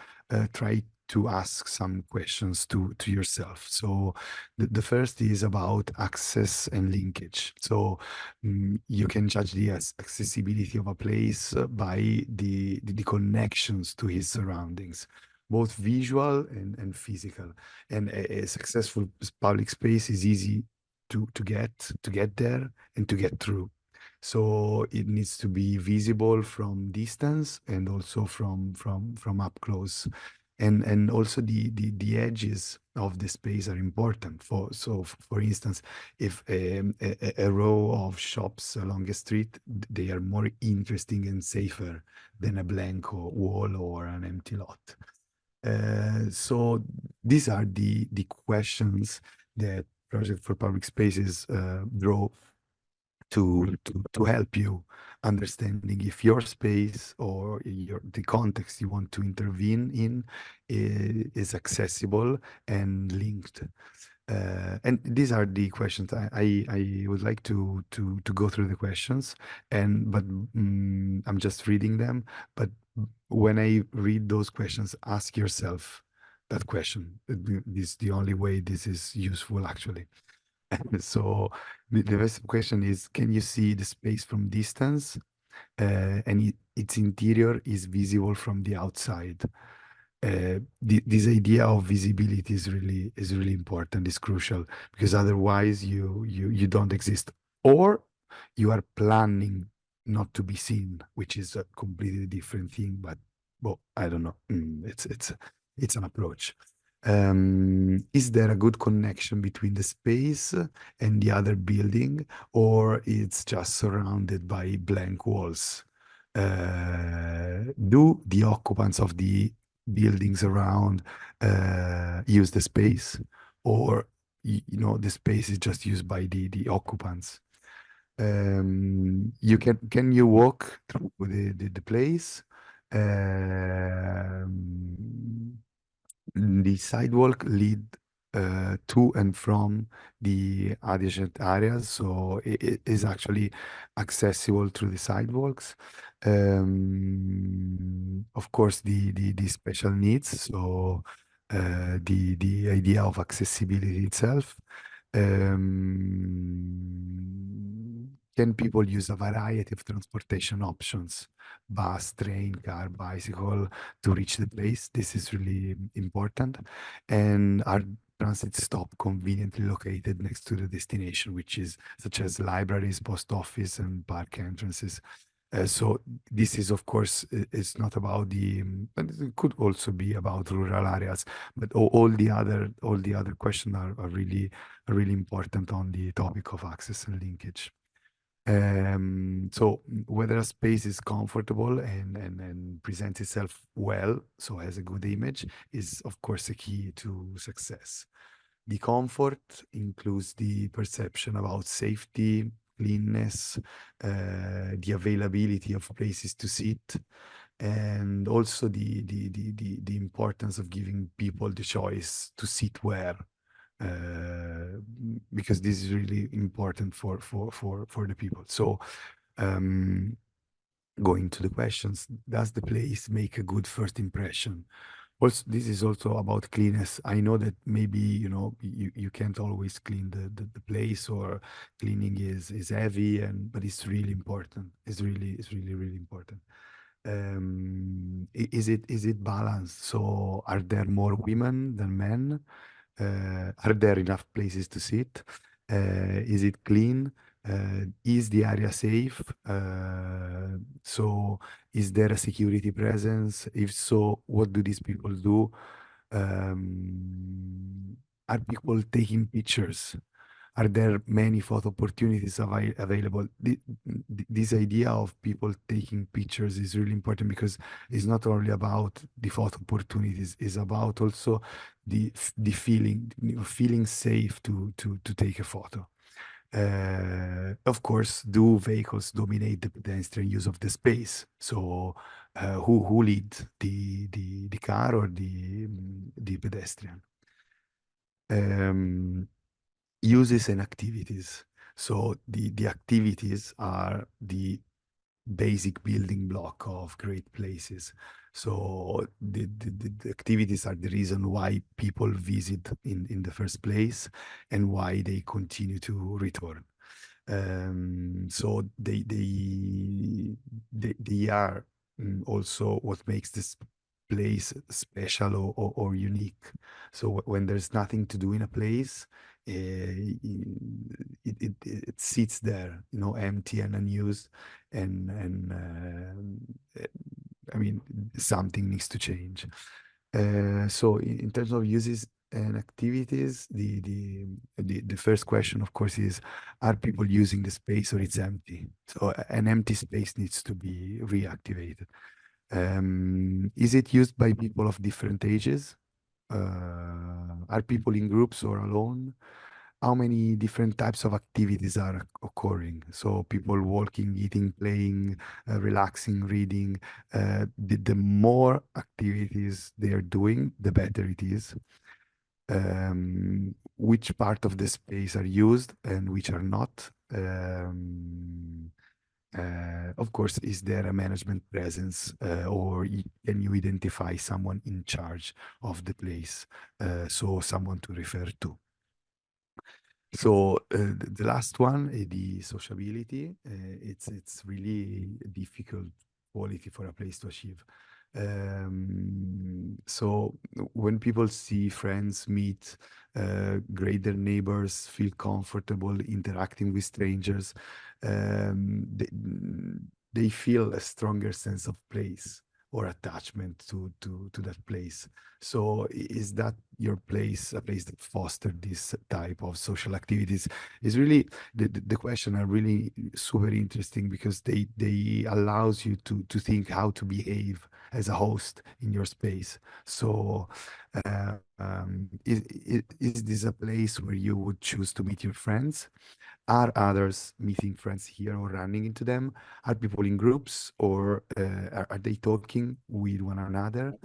try to ask some questions to yourself. So the first is about access and linkage. So you can judge the accessibility of a place by the connections to his surroundings, both visual and physical. And a successful public space is easy to get there and to get through. So it needs to be visible from distance and also from up close. And also the edges of the space are important. For instance, if a row of shops along a street, they are more interesting and safer than a blank wall or an empty lot. So these are the questions that Project for Public Spaces draw to help you understanding if your space or the context you want to intervene in is accessible and linked. And these are the questions. I would like to go through the questions, but I'm just reading them. But when I read those questions, ask yourself that question. This is the only way this is useful, actually. So the first question is, can you see the space from distance? And its interior is visible from the outside. This idea of visibility is really important, is crucial, because otherwise you don't exist, or you are planning not to be seen, which is a completely different thing. But well, I don't know. It's an approach. Is there a good connection between the space and the other building, or it's just surrounded by blank walls? Do the occupants of the buildings around use the space, or the space is just used by the occupants? You can you walk through the place? The sidewalk lead to and from the adjacent areas, so it is actually accessible through the sidewalks. Of course, the special needs, so the idea of accessibility itself. Can people use a variety of transportation options, bus, train, car, bicycle, to reach the place? This is really important. And are transit stop conveniently located next to the destination, which is such as libraries, post office, and park entrances? So this is, of course, it's not about but it could also be about rural areas. But all the other questions are really important on the topic of access and linkage. So whether a space is comfortable and presents itself well, so has a good image, is of course a key to success. The comfort includes the perception about safety, cleanness, the availability of places to sit, and also the importance of giving people the choice to sit where, because this is really important for the people. So, going to the questions, does the place make a good first impression? Also, this is also about cleanness. I know that maybe you can't always clean the place, or cleaning is heavy, but it's really important. It's really important. Is it balanced? So are there more women than men? Are there enough places to sit? Is it clean? Is the area safe? So is there a security presence? If so, what do these people do? Are people taking pictures? Are there many photo opportunities available? This idea of people taking pictures is really important, because it's not only about the photo opportunities, it's about also the feeling safe to take a photo. Of course, do vehicles dominate the pedestrian use of the space? So who lead the car or the pedestrian? Uses and activities. So the activities are the basic building block of great places. So the activities are the reason why people visit in the first place and why they continue to return. So they are also what makes this place special or unique. So when there's nothing to do in a place, it sits there, you know, empty and unused, and I mean, something needs to change. So in terms of uses and activities, the first question, of course, is: are people using the space or it's empty? So an empty space needs to be reactivated. Is it used by people of different ages? Are people in groups or alone? How many different types of activities are occurring? So people walking, eating, playing, relaxing, reading. The more activities they are doing, the better it is. Which part of the space are used and which are not? Of course, is there a management presence, or can you identify someone in charge of the place, so someone to refer to? So the last one, the sociability, it's really a difficult quality for a place to achieve. So when people see friends meet, grade their neighbors, feel comfortable interacting with strangers, they feel a stronger sense of place or attachment to that place. So is that your place, a place that fostered this type of social activities? Is really the question are really super interesting because they allows you to think how to behave as a host in your space. So is this a place where you would choose to meet your friends? Are others meeting friends here or running into them? Are people in groups or are they talking with one another?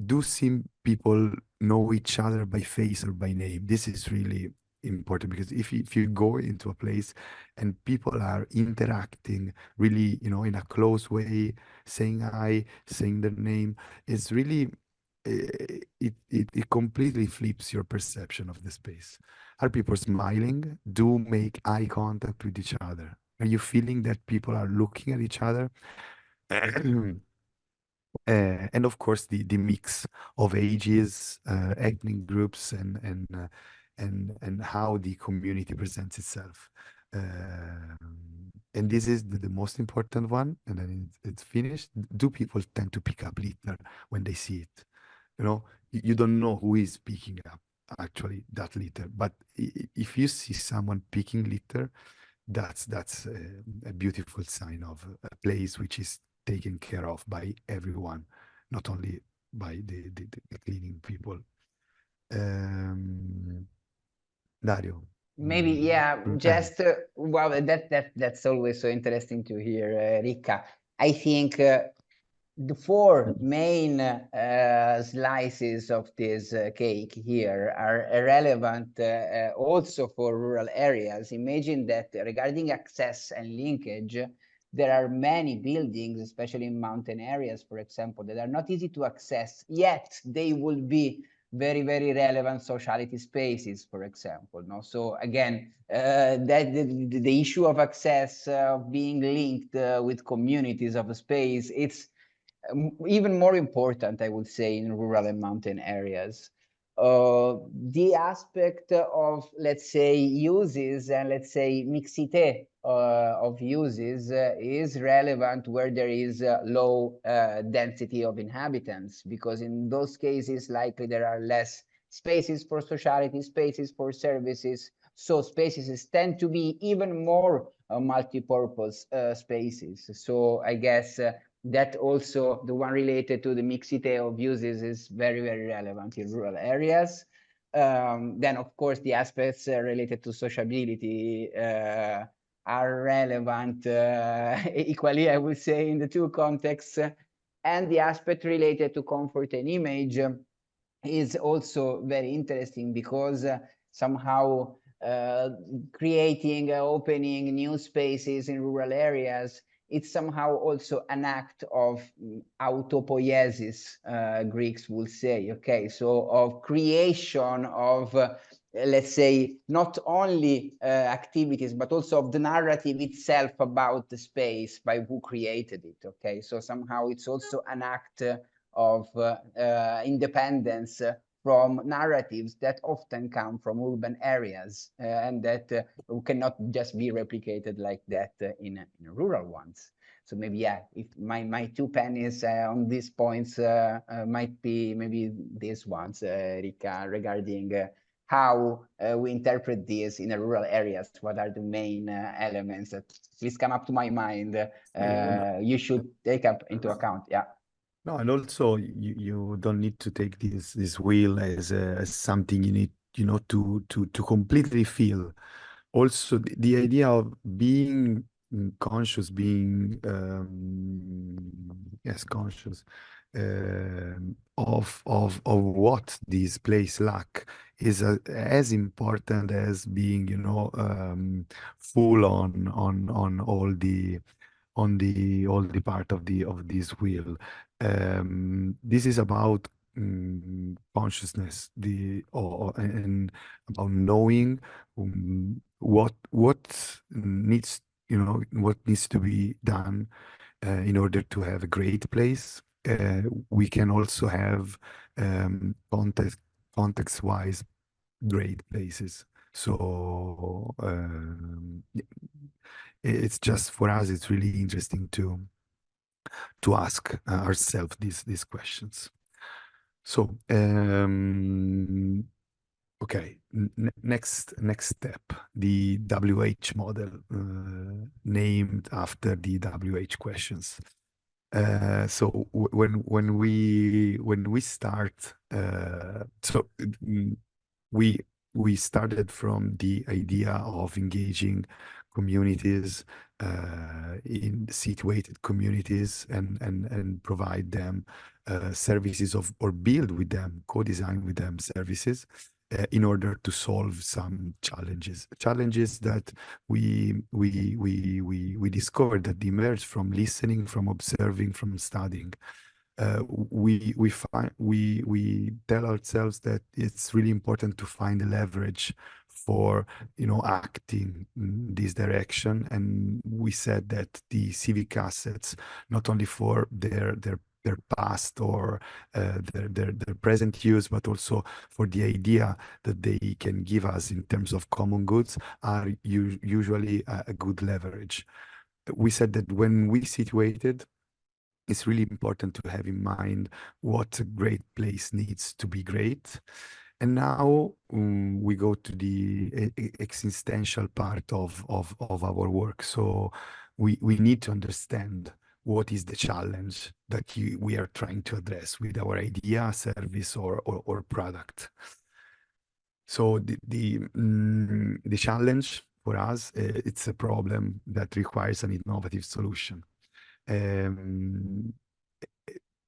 Do some people know each other by face or by name? This is really important because if you go into a place and people are interacting really, you know, in a close way, saying hi, saying their name, it's really it completely flips your perception of the space. Are people smiling? Do make eye contact with each other? Are you feeling that people are looking at each other? And of course, the mix of ages, ethnic groups, and how the community presents itself. And this is the most important one. And then it's finished. Do people tend to pick up litter when they see it? You know, you don't know who is picking up actually that litter, but if you see someone picking litter, that's a beautiful sign of a place which is taken care of by everyone, not only by the cleaning people. Um, Dario. Maybe, yeah, Eh, just well, that's always so interesting to hear, Ricca. I think the four main slices of this cake here are relevant also for rural areas. Imagine that regarding access and linkage, there are many buildings, especially in mountain areas, for example, that are not easy to access, yet they will be very, very relevant sociality spaces, for example. No? So again, that the issue of access, being linked with communities of space, it's even more important, I would say, in rural and mountain areas. The aspect of, let's say, uses and let's say mixité of uses is relevant where there is low density of inhabitants, because in those cases, likely there are less spaces for sociality, spaces for services. So spaces tend to be even more multi-purpose spaces. So I guess that also the one related to the mixity of uses is very, very relevant in rural areas. Then, of course, the aspects related to sociability are relevant equally, I would say, in the two contexts. And the aspect related to comfort and image is also very interesting because somehow creating, opening new spaces in rural areas it's somehow also an act of autopoiesis, Greeks will say, okay, so of creation of, let's say, not only activities, but also of the narrative itself about the space by who created it, okay? So somehow it's also an act of independence from narratives that often come from urban areas and that cannot just be replicated like that in rural ones. So maybe, yeah, if my two pennies on these points might be maybe these ones, Rika, regarding how we interpret this in the rural areas. What are the main elements that please come up to my mind you should take up into account? Yeah. No, and also you don't need to take this wheel as something you need, to completely feel. Also, the idea of being conscious, being yes, conscious of what this place lack is as important as being, full on all the part of this wheel. This is about consciousness, and about knowing what needs, what needs to be done in order to have a great place. We can also have context-wise great places. So it's just for us, it's really interesting to ask ourselves these questions. So okay, next step, the WH model, named after the WH questions. So when we start, we started from the idea of engaging communities, in situated communities, and provide them services or build with them, co-design with them services in order to solve some challenges that we discovered that emerged from listening, from observing, from studying. We tell ourselves that it's really important to find a leverage for acting in this direction, and we said that the civic assets, not only for their past or their present use, but also for the idea that they can give us in terms of common goods, are usually a good leverage. We said that when we situated, it's really important to have in mind what a great place needs to be great. And now we go to the existential part of our work. So we need to understand what is the challenge that we are trying to address with our idea, service, or product. So the challenge for us, it's a problem that requires an innovative solution.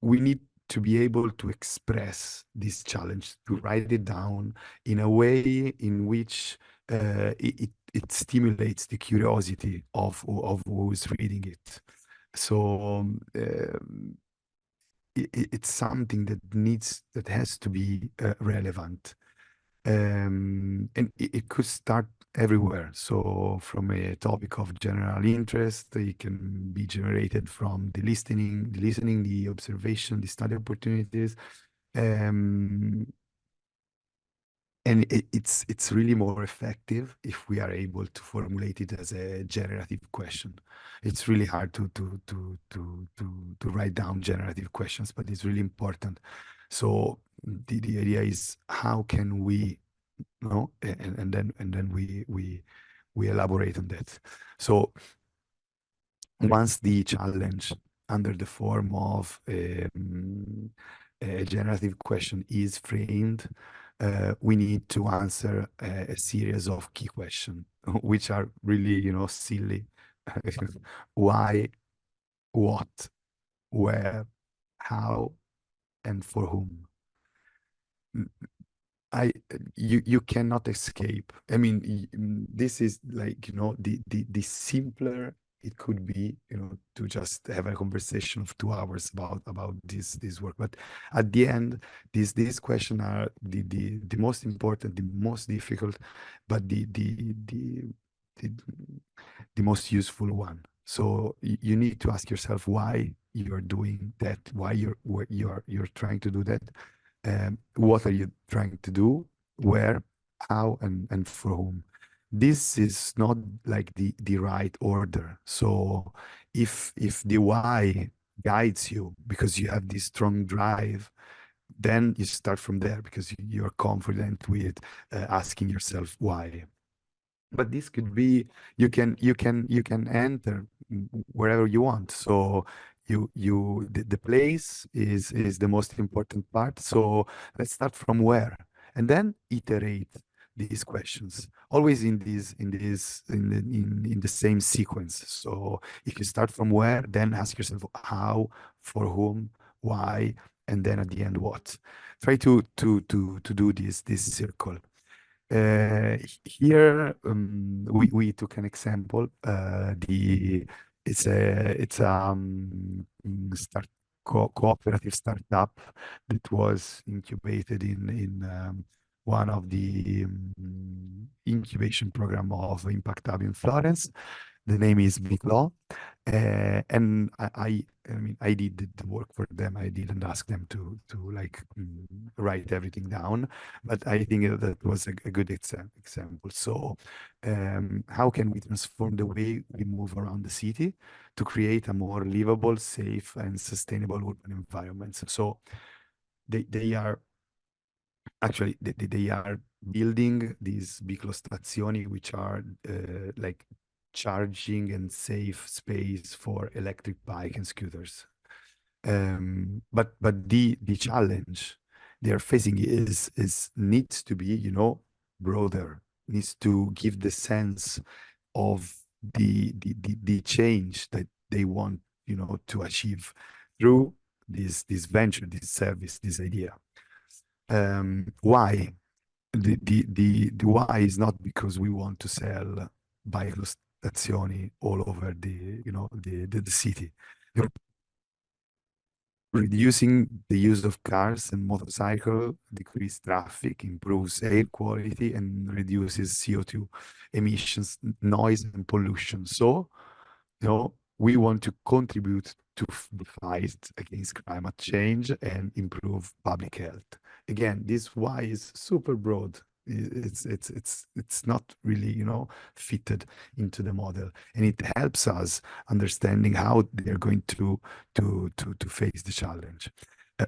We need to be able to express this challenge, to write it down in a way in which it stimulates the curiosity of who's reading it. So it's something that has to be relevant. And it could start everywhere. So from a topic of general interest, it can be generated from the listening, the observation, the study opportunities. And it's really more effective if we are able to formulate it as a generative question. It's really hard to write down generative questions, but it's really important. So the idea is, how can we, and then we elaborate on that. So once the challenge under the form of a generative question is framed, we need to answer a series of key questions, which are really, silly. Why, what, where, how, and for whom. You cannot escape. I mean, this is like, the simpler it could be, to just have a conversation of 2 hours about this work. But at the end, these questions are the most important, the most difficult, but the, the most useful one. So you need to ask yourself why you're doing that, why you're trying to do that, what are you trying to do, where, how, and for whom. This is not like the right order. So if the why guides you because you have this strong drive, then you start from there because you're confident with asking yourself why. But this could be, you can enter wherever you want. So the place is the most important part. So let's start from where, and then iterate these questions always in the same sequence. So if you start from where, then ask yourself how, for whom, why, and then at the end what. Try to do this circle. Here, we took an example. It's a start cooperative startup that was incubated in one of the incubation program of Impact Hub in Florence. The name is Biclo. And I mean, I did the work for them. I didn't ask them to like write everything down, but I think that was a good example. So, how can we transform the way we move around the city to create a more livable, safe, and sustainable urban environments? So they are actually they are building these biclostazioni, which are like charging and safe space for electric bike and scooters. But the challenge they are facing is needs to be, broader, needs to give the sense of the change that they want, to achieve through this venture, this service, this idea. Why? The why is not because we want to sell bike all over the city. Reducing the use of cars and motorcycle decreases traffic, improves air quality, and reduces CO2 emissions, noise, and pollution. So, we want to contribute to the fight against climate change and improve public health. Again, this why is super broad. It's not really, fitted into the model, and it helps us understanding how they're going to face the challenge.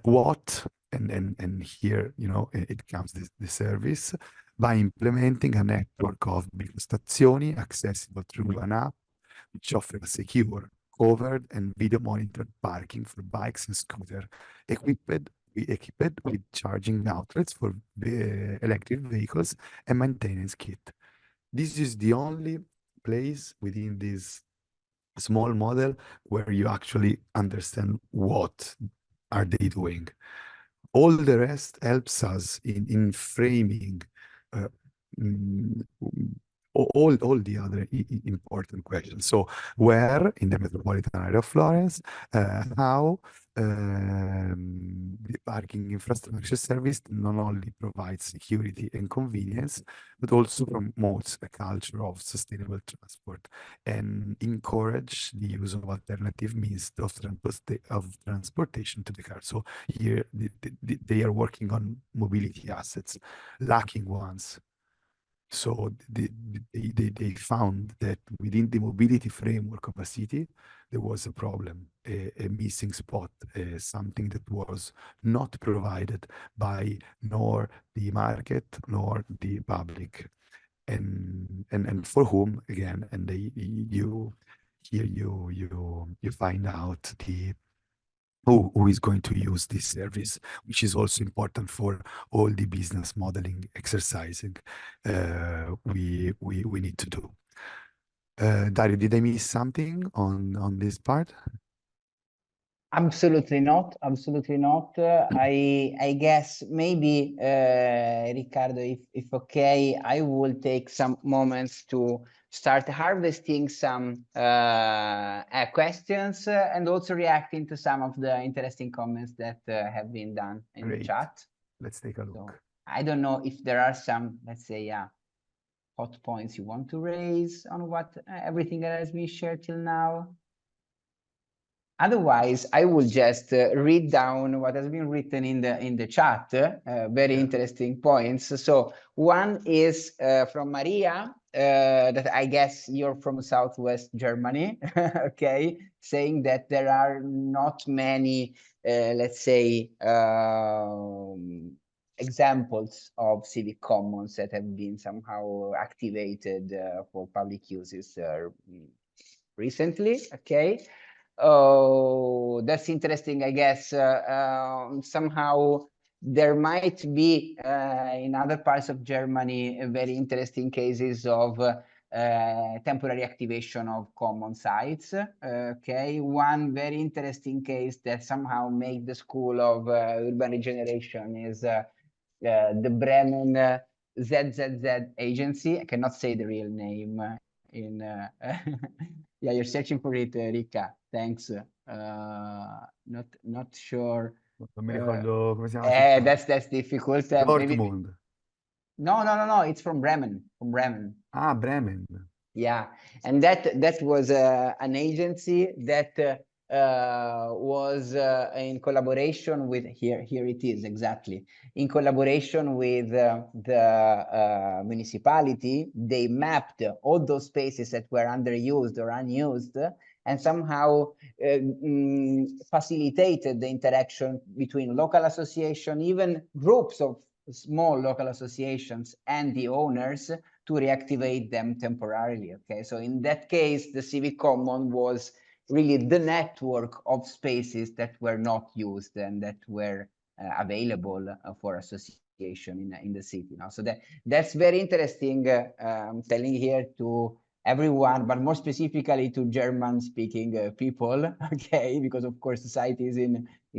What and here, it comes the service by implementing a network of bicostazioni accessible through an app which offer a secure, covered, and video monitored parking for bikes and scooters, equipped with charging outlets for electric vehicles and maintenance kit. This is the only place within this small model where you actually understand what are they doing. All the rest helps us in framing uh, mm, all the other important questions. So where in the metropolitan area of Florence, how the parking infrastructure service not only provides security and convenience, but also promotes a culture of sustainable transport and encourage the use of alternative means of transportation to the car. So here they are working on mobility assets, lacking ones. So they found that within the mobility framework of a city, there was a problem, a missing spot, something that was not provided by nor the market nor the public. And for whom, again, and you find out who is going to use this service, which is also important for all the business modeling exercising we need to do. Dario, did I miss something on this part? Absolutely not. Absolutely not. I guess maybe Riccardo, if okay, I will take some moments to start harvesting some questions and also reacting to some of the interesting comments that have been done in the Great. chat. Let's take a So look. I don't know if there are some, let's say, hot points you want to raise on what everything that has been shared till now. Otherwise, I will just read down what has been written in the chat. Very interesting points. So one is from Maria, that I guess you're from Southwest Germany, okay, saying that there are not many, let's say, examples of civic commons that have been somehow activated for public uses recently, okay. Oh, that's interesting. I guess somehow there might be in other parts of Germany very interesting cases of temporary activation of common sites. Okay, one very interesting case that somehow made the school of urban regeneration is the Bremen ZZZ agency. I cannot say the real name in yeah, you're searching for it, Ricca. Thanks. Not sure. Non mi ricordo come si chiama la città. That's difficult. Maybe Dortmund. no. It's from Bremen. From Bremen. Ah, Bremen. Yeah, and that was an agency that was in collaboration with here it is exactly in collaboration with the municipality. They mapped all those spaces that were underused or unused and somehow facilitated the interaction between local association, even groups of small local associations and the owners to reactivate them temporarily. Okay, so in that case, the civic common was really the network of spaces that were not used and that were available for association in the city. Now, so that's very interesting. I'm telling here to everyone, but more specifically to German-speaking people. Okay, because of course society is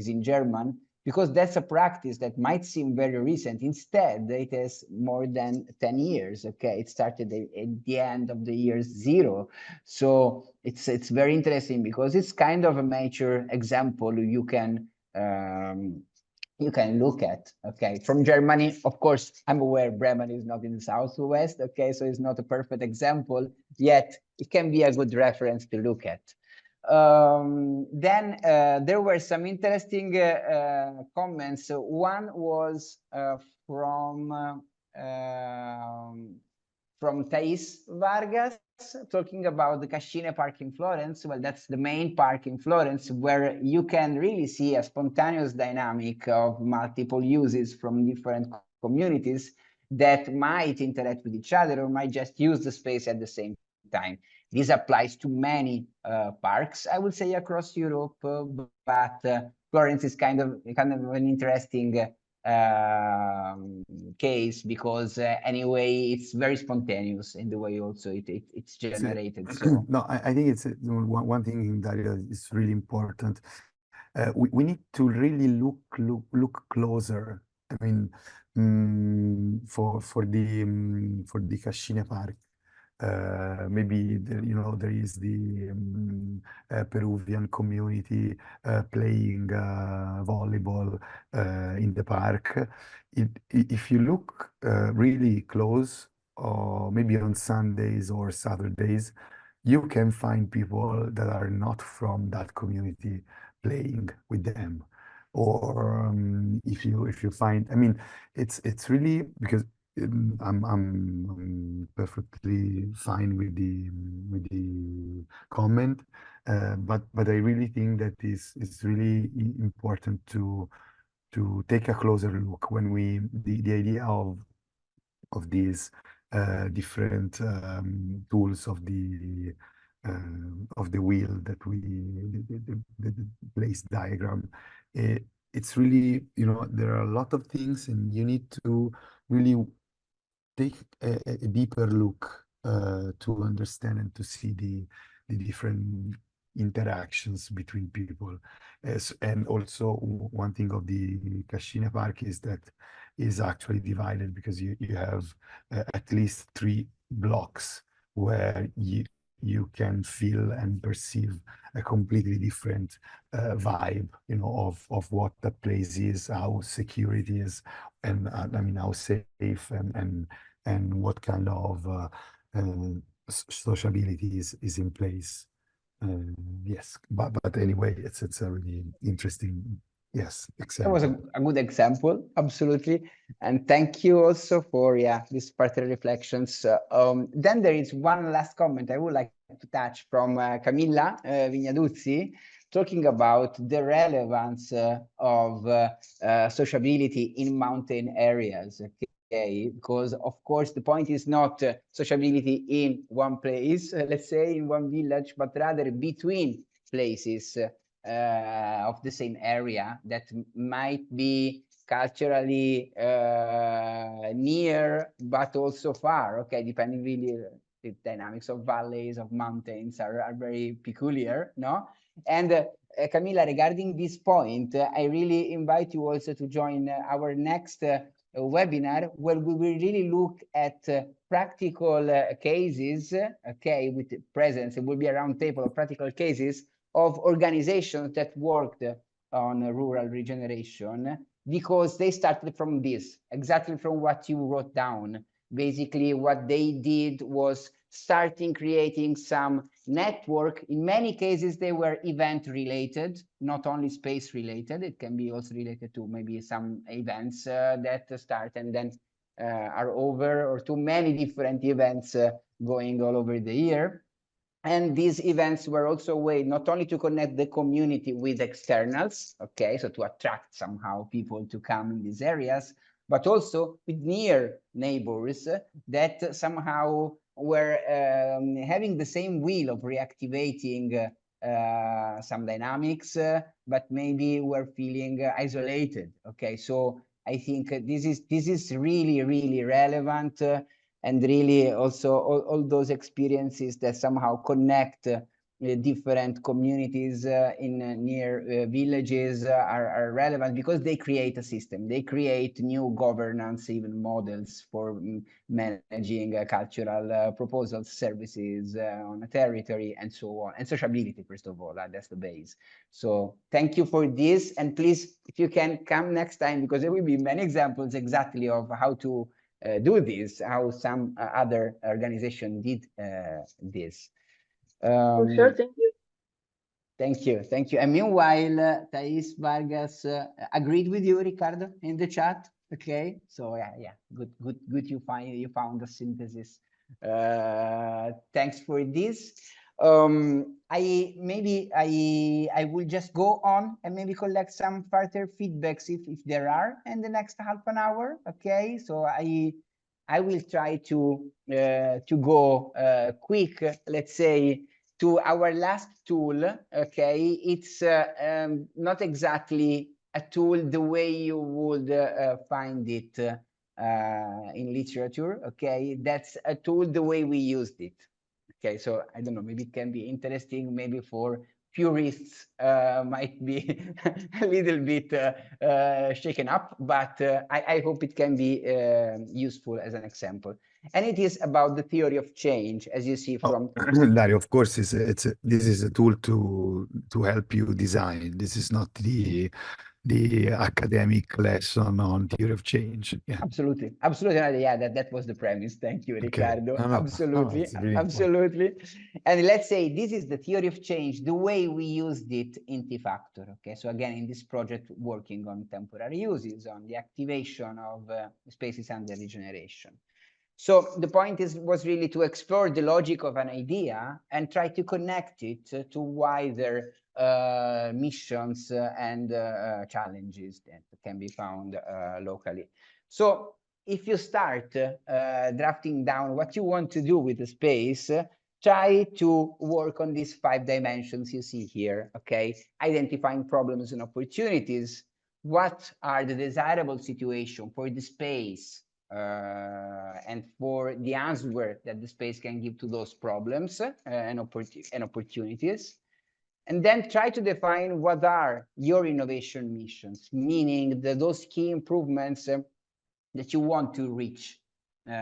in German. Because that's a practice that might seem very recent. Instead, it has more than 10 years. Okay, it started at the end of the year zero. So it's very interesting because it's kind of a major example you can look at. Okay, from Germany, of course, I'm aware Bremen is not in the southwest. Okay, so it's not a perfect example, yet it can be a good reference to look at. Then there were some interesting comments. One was from Thais Vargas talking about the Cascine Park in Florence. Well, that's the main park in Florence where you can really see a spontaneous dynamic of multiple uses from different communities that might interact with each other or might just use the space at the same time. This applies to many parks, I would say, across Europe, but Florence is kind of an interesting case because anyway, it's very spontaneous in the way also it's generated. So no, I think it's one thing that is really important. We need to really look closer. I mean, for the Cascine Park. Maybe there is the Peruvian community playing volleyball in the park. If you look really close, or maybe on Sundays or Saturdays, you can find people that are not from that community playing with them. Or if you find, I mean, it's really because I'm perfectly fine with the comment, but I really think that it's really important to take a closer look when the idea of these different tools of the wheel that the place diagram. It's really, there are a lot of things, and you need to really take a deeper look to understand and to see the different interactions between people. And also one thing of the Cascina Park is that is actually divided because you have at least 3 blocks where you can feel and perceive a completely different vibe, you know, of what that place is, how secure it is, and I mean how safe and what kind of sociability is in place. Yes, but anyway, it's a really interesting, yes, That was example. a good example, absolutely. And thank you also for, yeah, these further reflections. Then there is one last comment I would like to touch from Camilla Vignaduzzi, talking about the relevance of sociability in mountain areas. Okay, because of course the point is not sociability in one place, let's say in one village, but rather between places of the same area that might be culturally near, but also far, okay, depending really the dynamics of valleys, of mountains are very peculiar, no? And Camilla, regarding this point, I really invite you also to join our next webinar where we will really look at practical cases, okay, with presence. It will be a round table of practical cases of organizations that worked on rural regeneration, because they started from this, exactly from what you wrote down. Basically, what they did was starting creating some network. In many cases, they were event related, not only space related. It can be also related to maybe some events that start and then are over, or too many different events going all over the year. And these events were also a way not only to connect the community with externals, okay, so to attract somehow people to come in these areas, but also with near neighbors that somehow were having the same will of reactivating some dynamics, but maybe were feeling isolated. Okay, so I think this is really relevant. And really also all those experiences that somehow connect different communities in near villages are relevant because they create a system. They create new governance, even models for managing cultural proposals, services on a territory, and so on. And sociability, first of all, that's the base. So thank you for this. And please, if you can come next time, because there will be many examples exactly of how to do this, how some other organization did this. For sure, thank you. Thank you, thank you. And meanwhile, Thais Vargas agreed with you, Ricardo, in the chat. Okay, so yeah, good. You found the synthesis. Thanks for this. I will just go on and maybe collect some further feedbacks if there are in the next half an hour. Okay, so I will try to go quick, let's say, to our last tool. Okay, it's not exactly a tool the way you would find it in literature. Okay, that's a tool the way we used it. Okay, so I don't know, maybe it can be interesting, maybe for purists might be a little bit shaken up, but I hope it can be useful as an example. And it is about the theory of change, as you see from Dario, of course, this is a tool to help you design. This is not the academic lesson on theory of change. Yeah. Absolutely. Yeah, that was the premise. Thank you, Okay. Ricardo. No, Absolutely. it's really Absolutely. And let's say this is the theory of change, the way we used it in T-Factor. Okay, so again, in this project, working on temporary uses, on the activation of spaces under regeneration. So the point was really to explore the logic of an idea and try to connect it to wider missions and challenges that can be found locally. So if you start drafting down what you want to do with the space, try to work on these 5 dimensions you see here, okay? Identifying problems and opportunities. What are the desirable situations for the space and for the answer that the space can give to those problems and opportunities. And then try to define what are your innovation missions, meaning those key improvements that you want to reach, and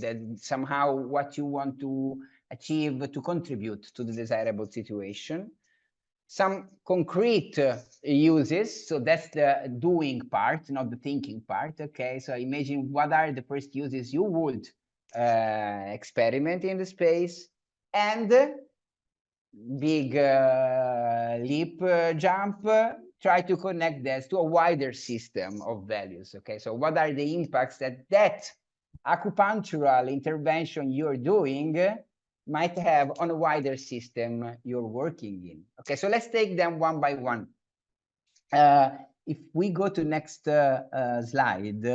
then somehow what you want to achieve to contribute to the desirable situation. Some concrete uses, so that's the doing part, not the thinking part. Okay, so imagine what are the first uses you would experiment in the space, and big leap jump, try to connect this to a wider system of values. Okay, so what are the impacts that acupunctural intervention you're doing might have on a wider system you're working in? Okay, so let's take them one by one. If we go to next slide,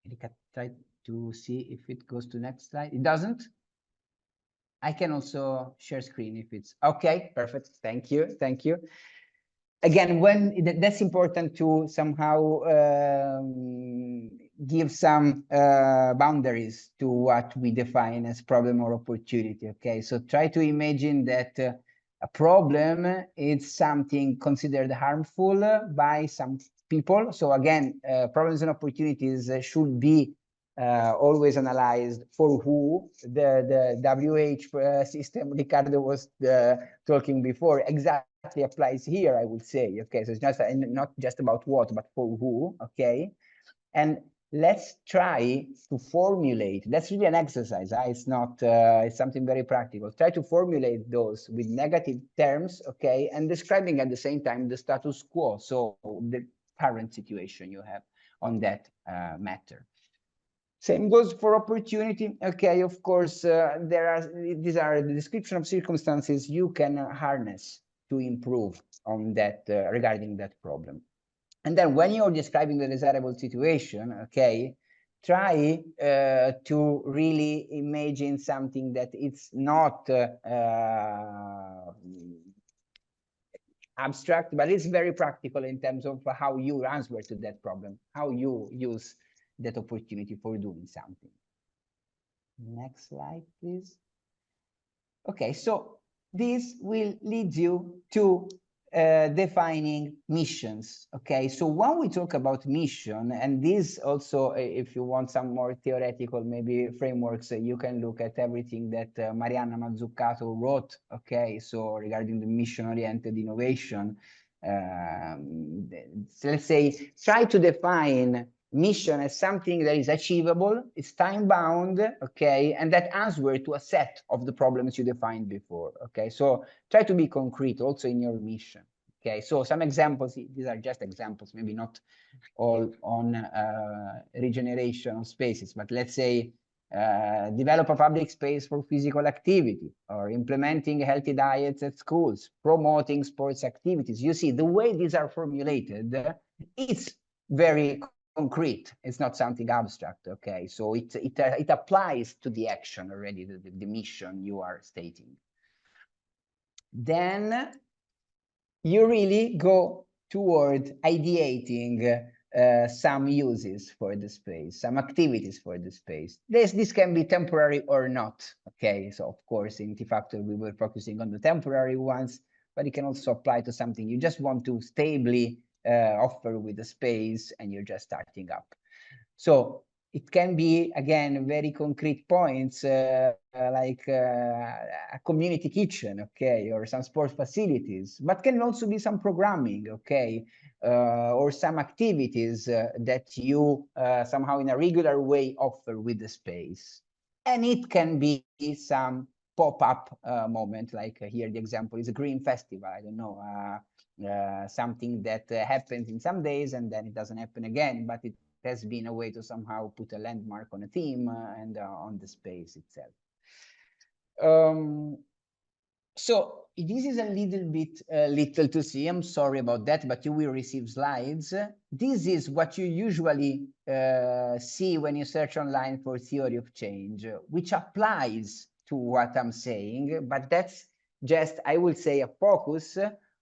Erika, try to see if it goes to next slide. It doesn't. I can also share screen if it's okay. Perfect. Thank you. Thank you. Again, that's important to somehow give some boundaries to what we define as problem or opportunity. Okay, so try to imagine that a problem is something considered harmful by some people. So again, problems and opportunities should be always analyzed for who. The WH system Ricardo was talking before exactly applies here, I would say. Okay, so it's not just about what, but for who. Okay, and let's try to formulate. That's really an exercise. It's not. It's something very practical. Try to formulate those with negative terms. Okay, and describing at the same time the status quo, so the current situation you have on that matter. Same goes for opportunity. Okay, of course, these are the description of circumstances you can harness to improve on that regarding that problem. And then when you're describing the desirable situation, okay, try to really imagine something that it's not abstract, but it's very practical in terms of how you answer to that problem, how you use that opportunity for doing something. Next slide, please. Okay, so this will lead you to defining missions. Okay, so when we talk about mission, and this also, if you want some more theoretical maybe frameworks, you can look at everything that Marianna Mazzucato wrote. Okay, so regarding the mission-oriented innovation, so let's say try to define mission as something that is achievable, it's time-bound, okay, and that answers to a set of the problems you defined before. Okay, so try to be concrete also in your mission. Okay, so some examples, these are just examples, maybe not all on regeneration of spaces, but let's say develop a public space for physical activity, or implementing healthy diets at schools, promoting sports activities. You see, the way these are formulated, it's very concrete. It's not something abstract. Okay, so it applies to the action already, the mission you are stating. Then you really go toward ideating some uses for the space, some activities for the space. This can be temporary or not. Okay, so of course in T-Factor we were focusing on the temporary ones, but it can also apply to something you just want to stably offer with the space and you're just starting up. So it can be, again, very concrete points like a community kitchen, okay, or some sports facilities, but can also be some programming, okay, or some activities that you somehow in a regular way offer with the space. And it can be some pop-up moment, like here the example is a green festival, I don't know, something that happens in some days and then it doesn't happen again, but it has been a way to somehow put a landmark on a theme and on the space itself. So this is a little bit little to see. I'm sorry about that, but you will receive slides. This is what you usually see when you search online for theory of change, which applies to what I'm saying, but that's just, I will say, a focus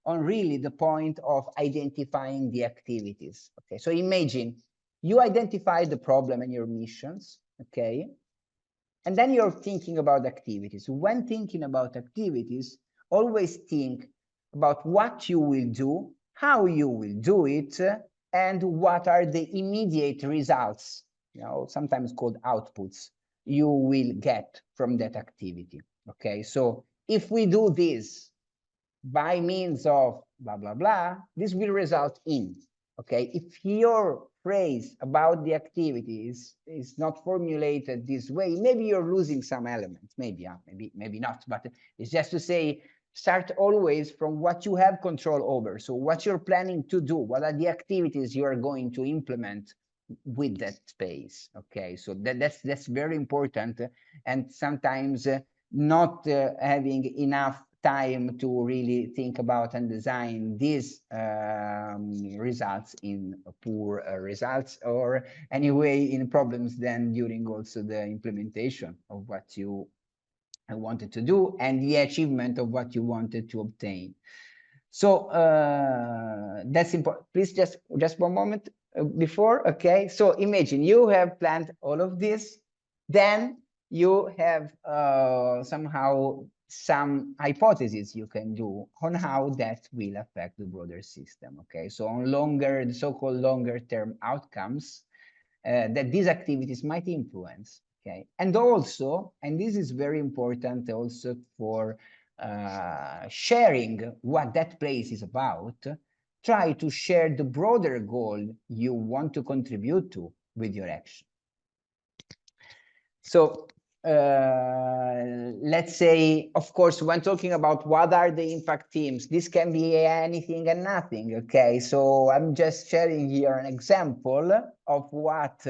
on really the point of identifying the activities. Okay, so imagine you identify the problem and your missions, okay? And then you're thinking about activities. When thinking about activities, always think about what you will do, how you will do it, and what are the immediate results, sometimes called outputs, you will get from that activity. Okay, so if we do this by means of blah, blah, blah, this will result in, okay? If your phrase about the activities is not formulated this way, maybe you're losing some elements, maybe not, but it's just to say, start always from what you have control over. So what you're planning to do, what are the activities you are going to implement with that space, okay? So that's very important, and sometimes not having enough time to really think about and design these results in poor results, or anyway in problems then during also the implementation of what you wanted to do and the achievement of what you wanted to obtain. So that's important. Please just one moment before. Okay, so imagine you have planned all of this, then you have somehow some hypotheses you can do on how that will affect the broader system. Okay, so on the so-called longer term outcomes that these activities might influence. Okay, and also, and this is very important also for sharing what that place is about, try to share the broader goal you want to contribute to with your action. So let's say, of course, when talking about what are the impact teams, this can be anything and nothing, okay? So I'm just sharing here an example of what,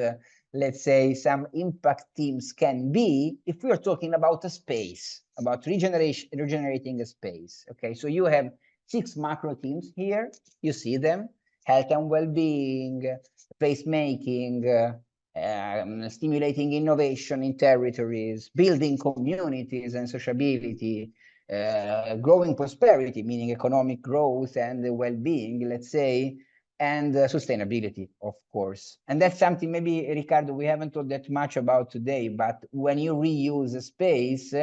let's say, some impact teams can be if we're talking about a space, about regenerating a space, okay? So you have 6 macro teams here, you see them: health and well-being, placemaking, stimulating innovation in territories, building communities and sociability, growing prosperity, meaning economic growth and well-being, let's say, and sustainability, of course. And that's something maybe, Riccardo, we haven't talked that much about today, but when you reuse a space,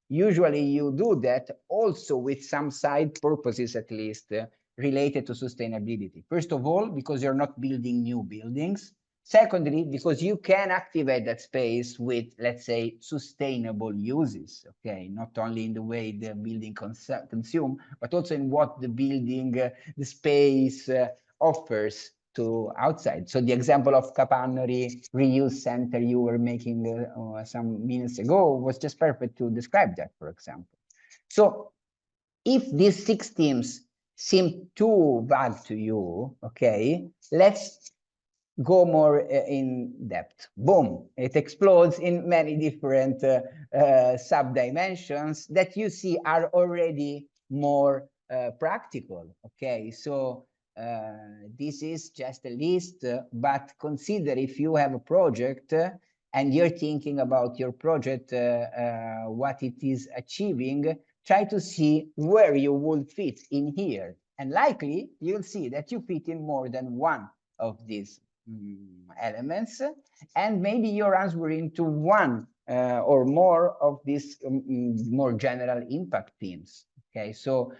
usually you do that also with some side purposes, at least, related to sustainability. First of all, because you're not building new buildings. Secondly, because you can activate that space with, let's say, sustainable uses, okay? Not only in the way the building consume, but also in what the building, the space offers to outside. So the example of Capannori Reuse Center you were making some minutes ago was just perfect to describe that, for example. So if these 6 themes seem too vague to you, okay, let's go more in depth. Boom, it explodes in many different sub-dimensions that you see are already more practical. Okay, so this is just a list, but consider if you have a project and you're thinking about your project, what it is achieving, try to see where you would fit in here. And likely you'll see that you fit in more than one of these elements, and maybe you're answering to one or more of these more general impact themes. Okay, so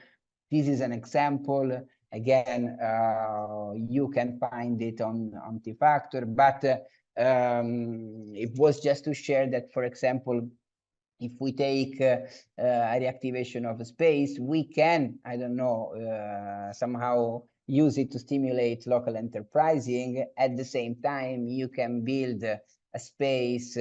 this is an example. Again, you can find it on T-Factor, but it was just to share that, for example, if we take a reactivation of a space, we can, I don't know, somehow use it to stimulate local enterprising. At the same time, you can build a space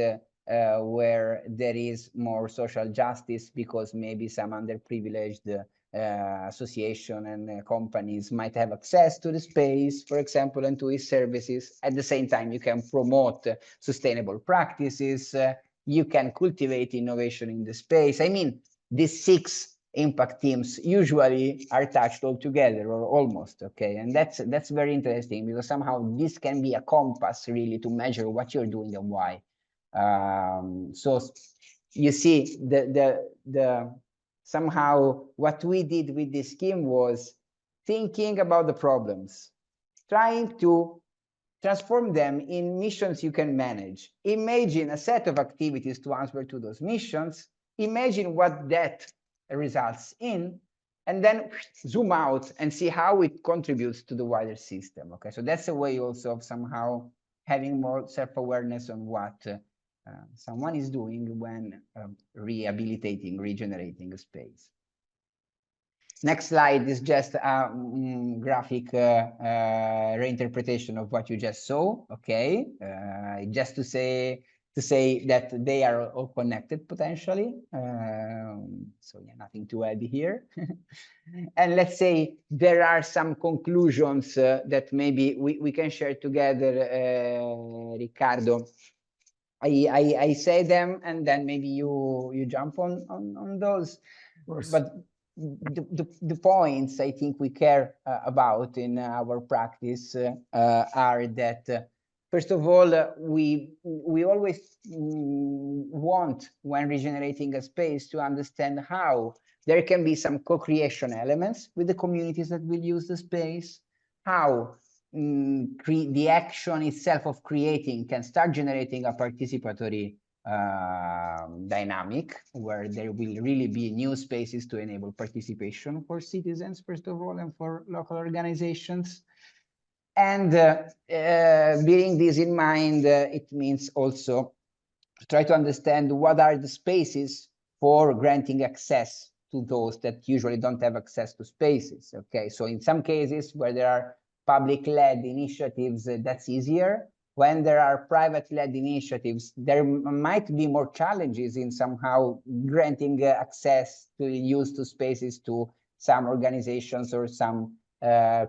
where there is more social justice, because maybe some underprivileged association and companies might have access to the space, for example, and to its services. At the same time, you can promote sustainable practices. You can cultivate innovation in the space. I mean, these 6 impact teams usually are touched all together, or almost, okay? And that's very interesting, because somehow this can be a compass really to measure what you're doing and why. So you see, somehow what we did with this scheme was thinking about the problems, trying to transform them in missions you can manage. Imagine a set of activities to answer to those missions. Imagine what that results in, and then zoom out and see how it contributes to the wider system. Okay, so that's a way also of somehow having more self-awareness on what someone is doing when rehabilitating, regenerating a space. Next slide is just a graphic reinterpretation of what you just saw. Okay, just to say that they are all connected potentially. So yeah, nothing to add here. And let's say there are some conclusions that maybe we can share together, Riccardo. I say them and then maybe you jump on those. But the points I think we care about in our practice are that first of all, we always want, when regenerating a space, to understand how there can be some co-creation elements with the communities that will use the space, how the action itself of creating can start generating a participatory dynamic where there will really be new spaces to enable participation for citizens, first of all, and for local organizations. And bearing this in mind, it means also to try to understand what are the spaces for granting access to those that usually don't have access to spaces. Okay, so in some cases where there are public-led initiatives, that's easier. When there are private-led initiatives, there might be more challenges in somehow granting access to use to spaces to some organizations or some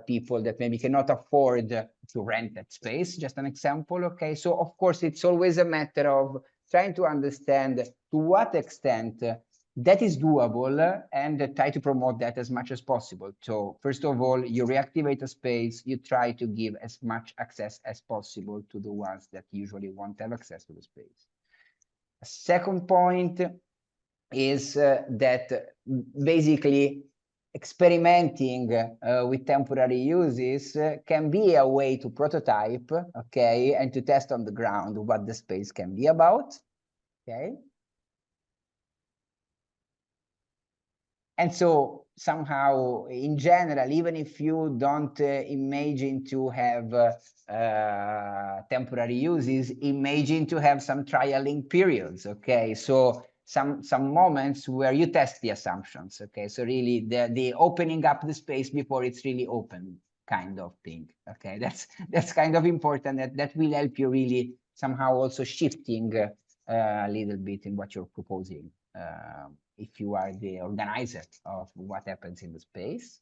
people that maybe cannot afford to rent that space, just an example. Okay, so of course it's always a matter of trying to understand to what extent that is doable and try to promote that as much as possible. So first of all, you reactivate a space, you try to give as much access as possible to the ones that usually won't have access to the space. A second point is that basically experimenting with temporary uses can be a way to prototype, okay, and to test on the ground what the space can be about, okay? And so somehow, in general, even if you don't imagine to have temporary uses, imagine to have some trialing periods, okay? So some moments where you test the assumptions, okay? So really the opening up the space before it's really open kind of thing, okay? That's kind of important. That will help you really somehow also shifting a little bit in what you're proposing. If you are the organizer of what happens in the space.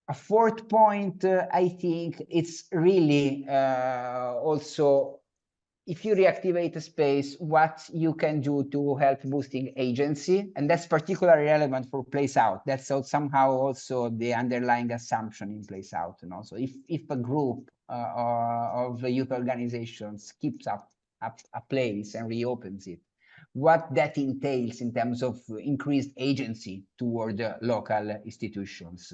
A fourth point, I think it's really also, if you reactivate a space, what you can do to help boosting agency, and that's particularly relevant for place out. That's somehow also the underlying assumption in place out. You know? So if a group of youth organizations keeps up a place and reopens it, what that entails in terms of increased agency toward the local institutions.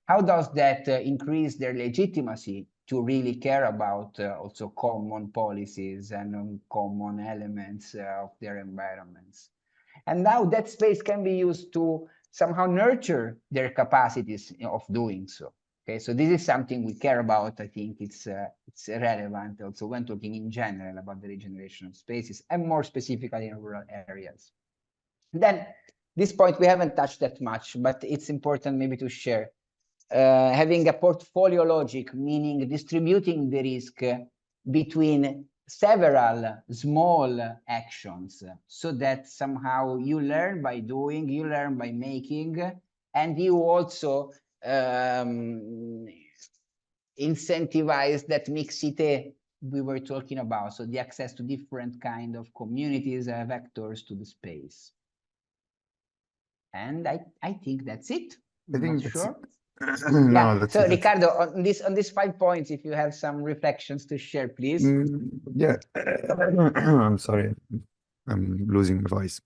How does that increase their legitimacy to really care about also common policies and common elements of their environments? And now that space can be used to somehow nurture their capacities of doing so. Okay, so this is something we care about. I think it's relevant also when talking in general about the regeneration of spaces and more specifically in rural areas. Then this point we haven't touched that much, but it's important maybe to share. Having a portfolio logic, meaning distributing the risk between several small actions so that somehow you learn by doing, you learn by making, and you also incentivize that mixité we were talking about, so the access to different kind of communities, vectors to the space. And I think that's it. I think that's sure. No, yeah. that's So it, Riccardo, on these 5 points, if you have some reflections to share, please. Yeah, I'm sorry, I'm losing my voice.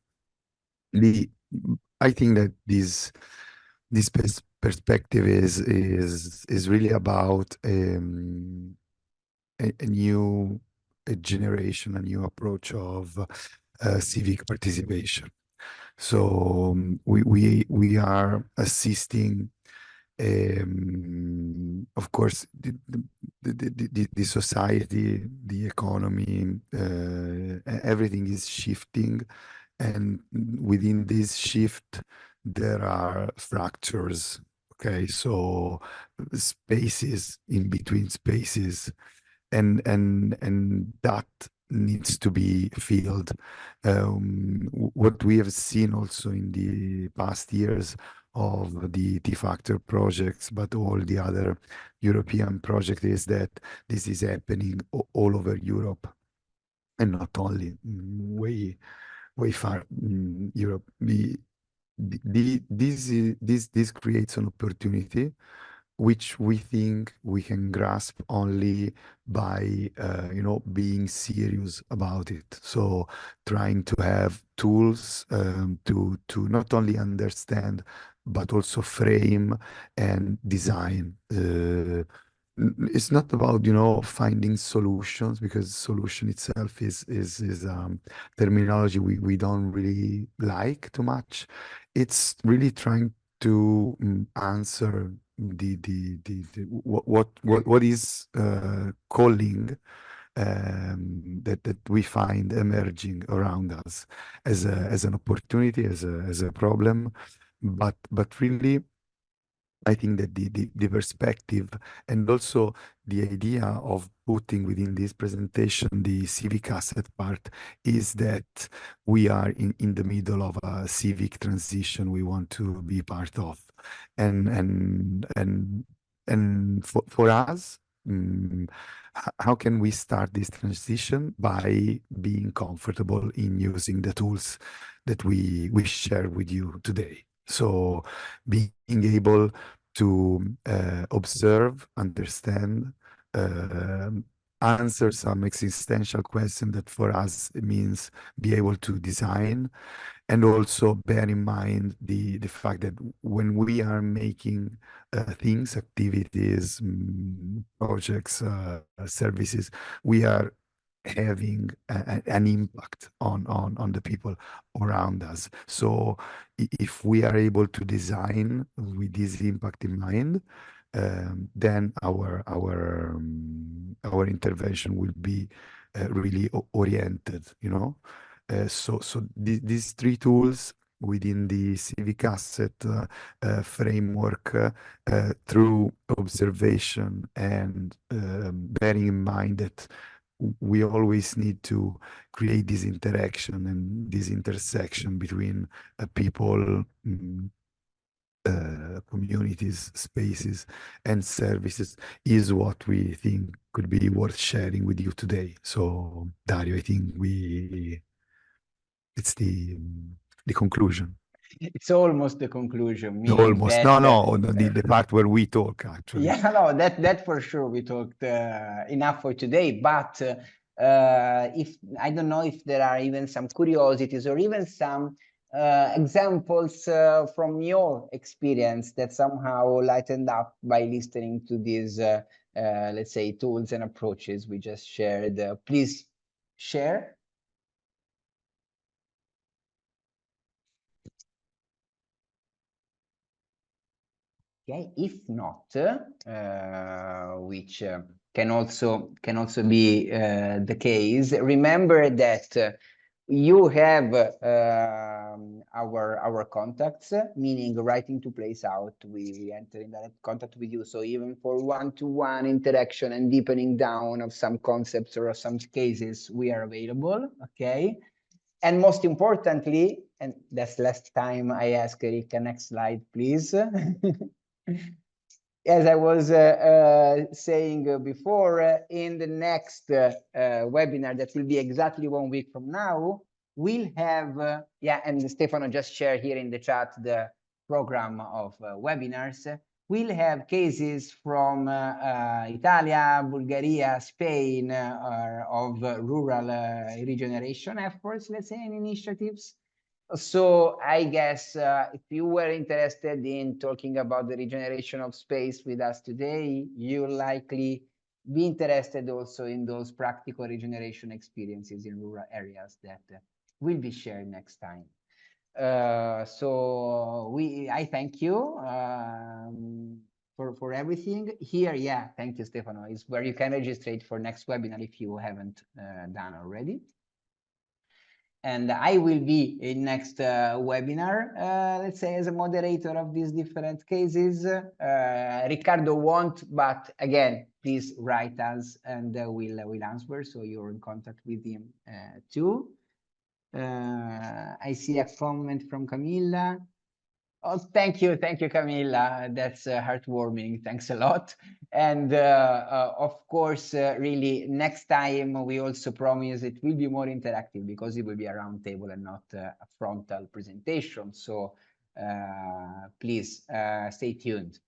I think that this perspective is really about a new generation, a new approach of civic participation. So we are assisting, of course, the society, the economy, everything is shifting, and within this shift, there are fractures. Okay, so spaces in between spaces, and that needs to be filled. What we have seen also in the past years of the T-Factor projects, but all the other European projects, is that this is happening all over Europe, and not only way far Europe. This creates an opportunity which we think we can grasp only by being serious about it. So trying to have tools to not only understand but also frame and design. It's not about finding solutions, because solution itself is terminology we don't really like too much. It's really trying to answer what is calling, that we find emerging around us as an opportunity, as a problem, but really I think that the perspective, and also the idea of putting within this presentation the civic asset part, is that we are in the middle of a civic transition we want to be part of. And for us, how can we start this transition? By being comfortable in using the tools that we share with you today. So being able to observe, understand, answer some existential question that for us it means be able to design, and also bear in mind the fact that when we are making things, activities, projects, services, we are having an impact on the people around us. So if we are able to design with this impact in mind, then our intervention will be really oriented, so these three tools within the civic asset framework, through observation and bearing in mind that we always need to create this interaction and this intersection between people, communities, spaces, and services, is what we think could be worth sharing with you today. So, Dario, I think it's the conclusion. It's almost the conclusion, meaning Almost. that, No, the part where we talk, actually. Yeah, no, that for sure. We talked enough for today, but if I don't know if there are even some curiosities or even some examples from your experience that somehow lightened up by listening to these, let's say, tools and approaches we just shared. Please share. Okay, if not, which can also be the case, remember that you have our contacts, meaning writing to Place Out, we enter in direct contact with you. So even for one-to-one interaction and deepening down of some concepts or some cases, we are available. Okay. And most importantly, and that's last time I ask Erika, next slide, please. As I was saying before, in the next webinar, that will be exactly 1 week from now, we'll have, yeah, and Stefano just shared here in the chat the program of webinars. We'll have cases from Italia, Bulgaria, Spain, of rural regeneration efforts, let's say, and initiatives. So I guess if you were interested in talking about the regeneration of space with us today, you likely be interested also in those practical regeneration experiences in rural areas that will be shared next time. So I thank you for everything here. Yeah, thank you, Stefano. It's where you can register for next webinar if you haven't done already. And I will be in next webinar, let's say, as a moderator of these different cases. Riccardo won't, but again, please write us and we'll answer. So you're in contact with him too. I see a comment from Camilla. Oh, thank you, Camilla. That's heartwarming. Thanks a lot. And of course, really, next time we also promise it will be more interactive because it will be a round table and not a frontal presentation. So please stay tuned.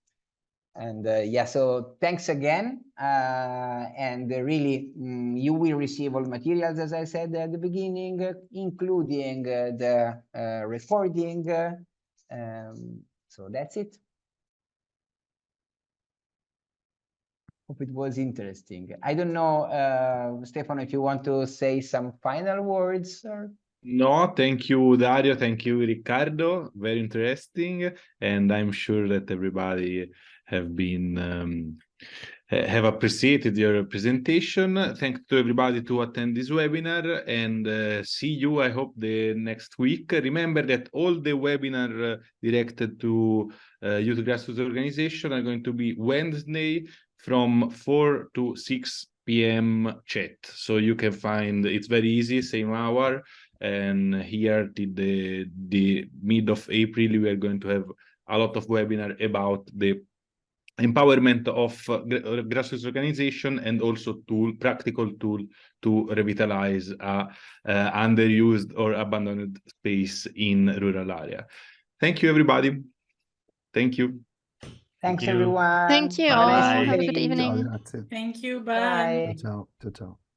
And yeah, so thanks again. And really, you will receive all materials, as I said at the beginning, including the recording. So that's it. Hope it was interesting. I don't know, Stefano, if you want to say some final words or... No, thank you, Dario. Thank you, Riccardo. Very interesting. And I'm sure that everybody have been have appreciated your presentation. Thanks to everybody to attend this webinar and see you, I hope, the next week. Remember that all the webinar directed to youth grassroots organization are going to be Wednesday from 4 to 6 p.m. chat. So you can find, it's very easy, same hour. And here till the mid of April, we are going to have a lot of webinar about the empowerment of grassroots organization and also practical tool to revitalize underused or abandoned space in rural area. Thank you, everybody. Thank you. Thanks, everyone. Thank you Have all. a nice Have a good evening. evening. Ciao, grazie. Thank you. Bye. Bye. Ciao, ciao, ciao.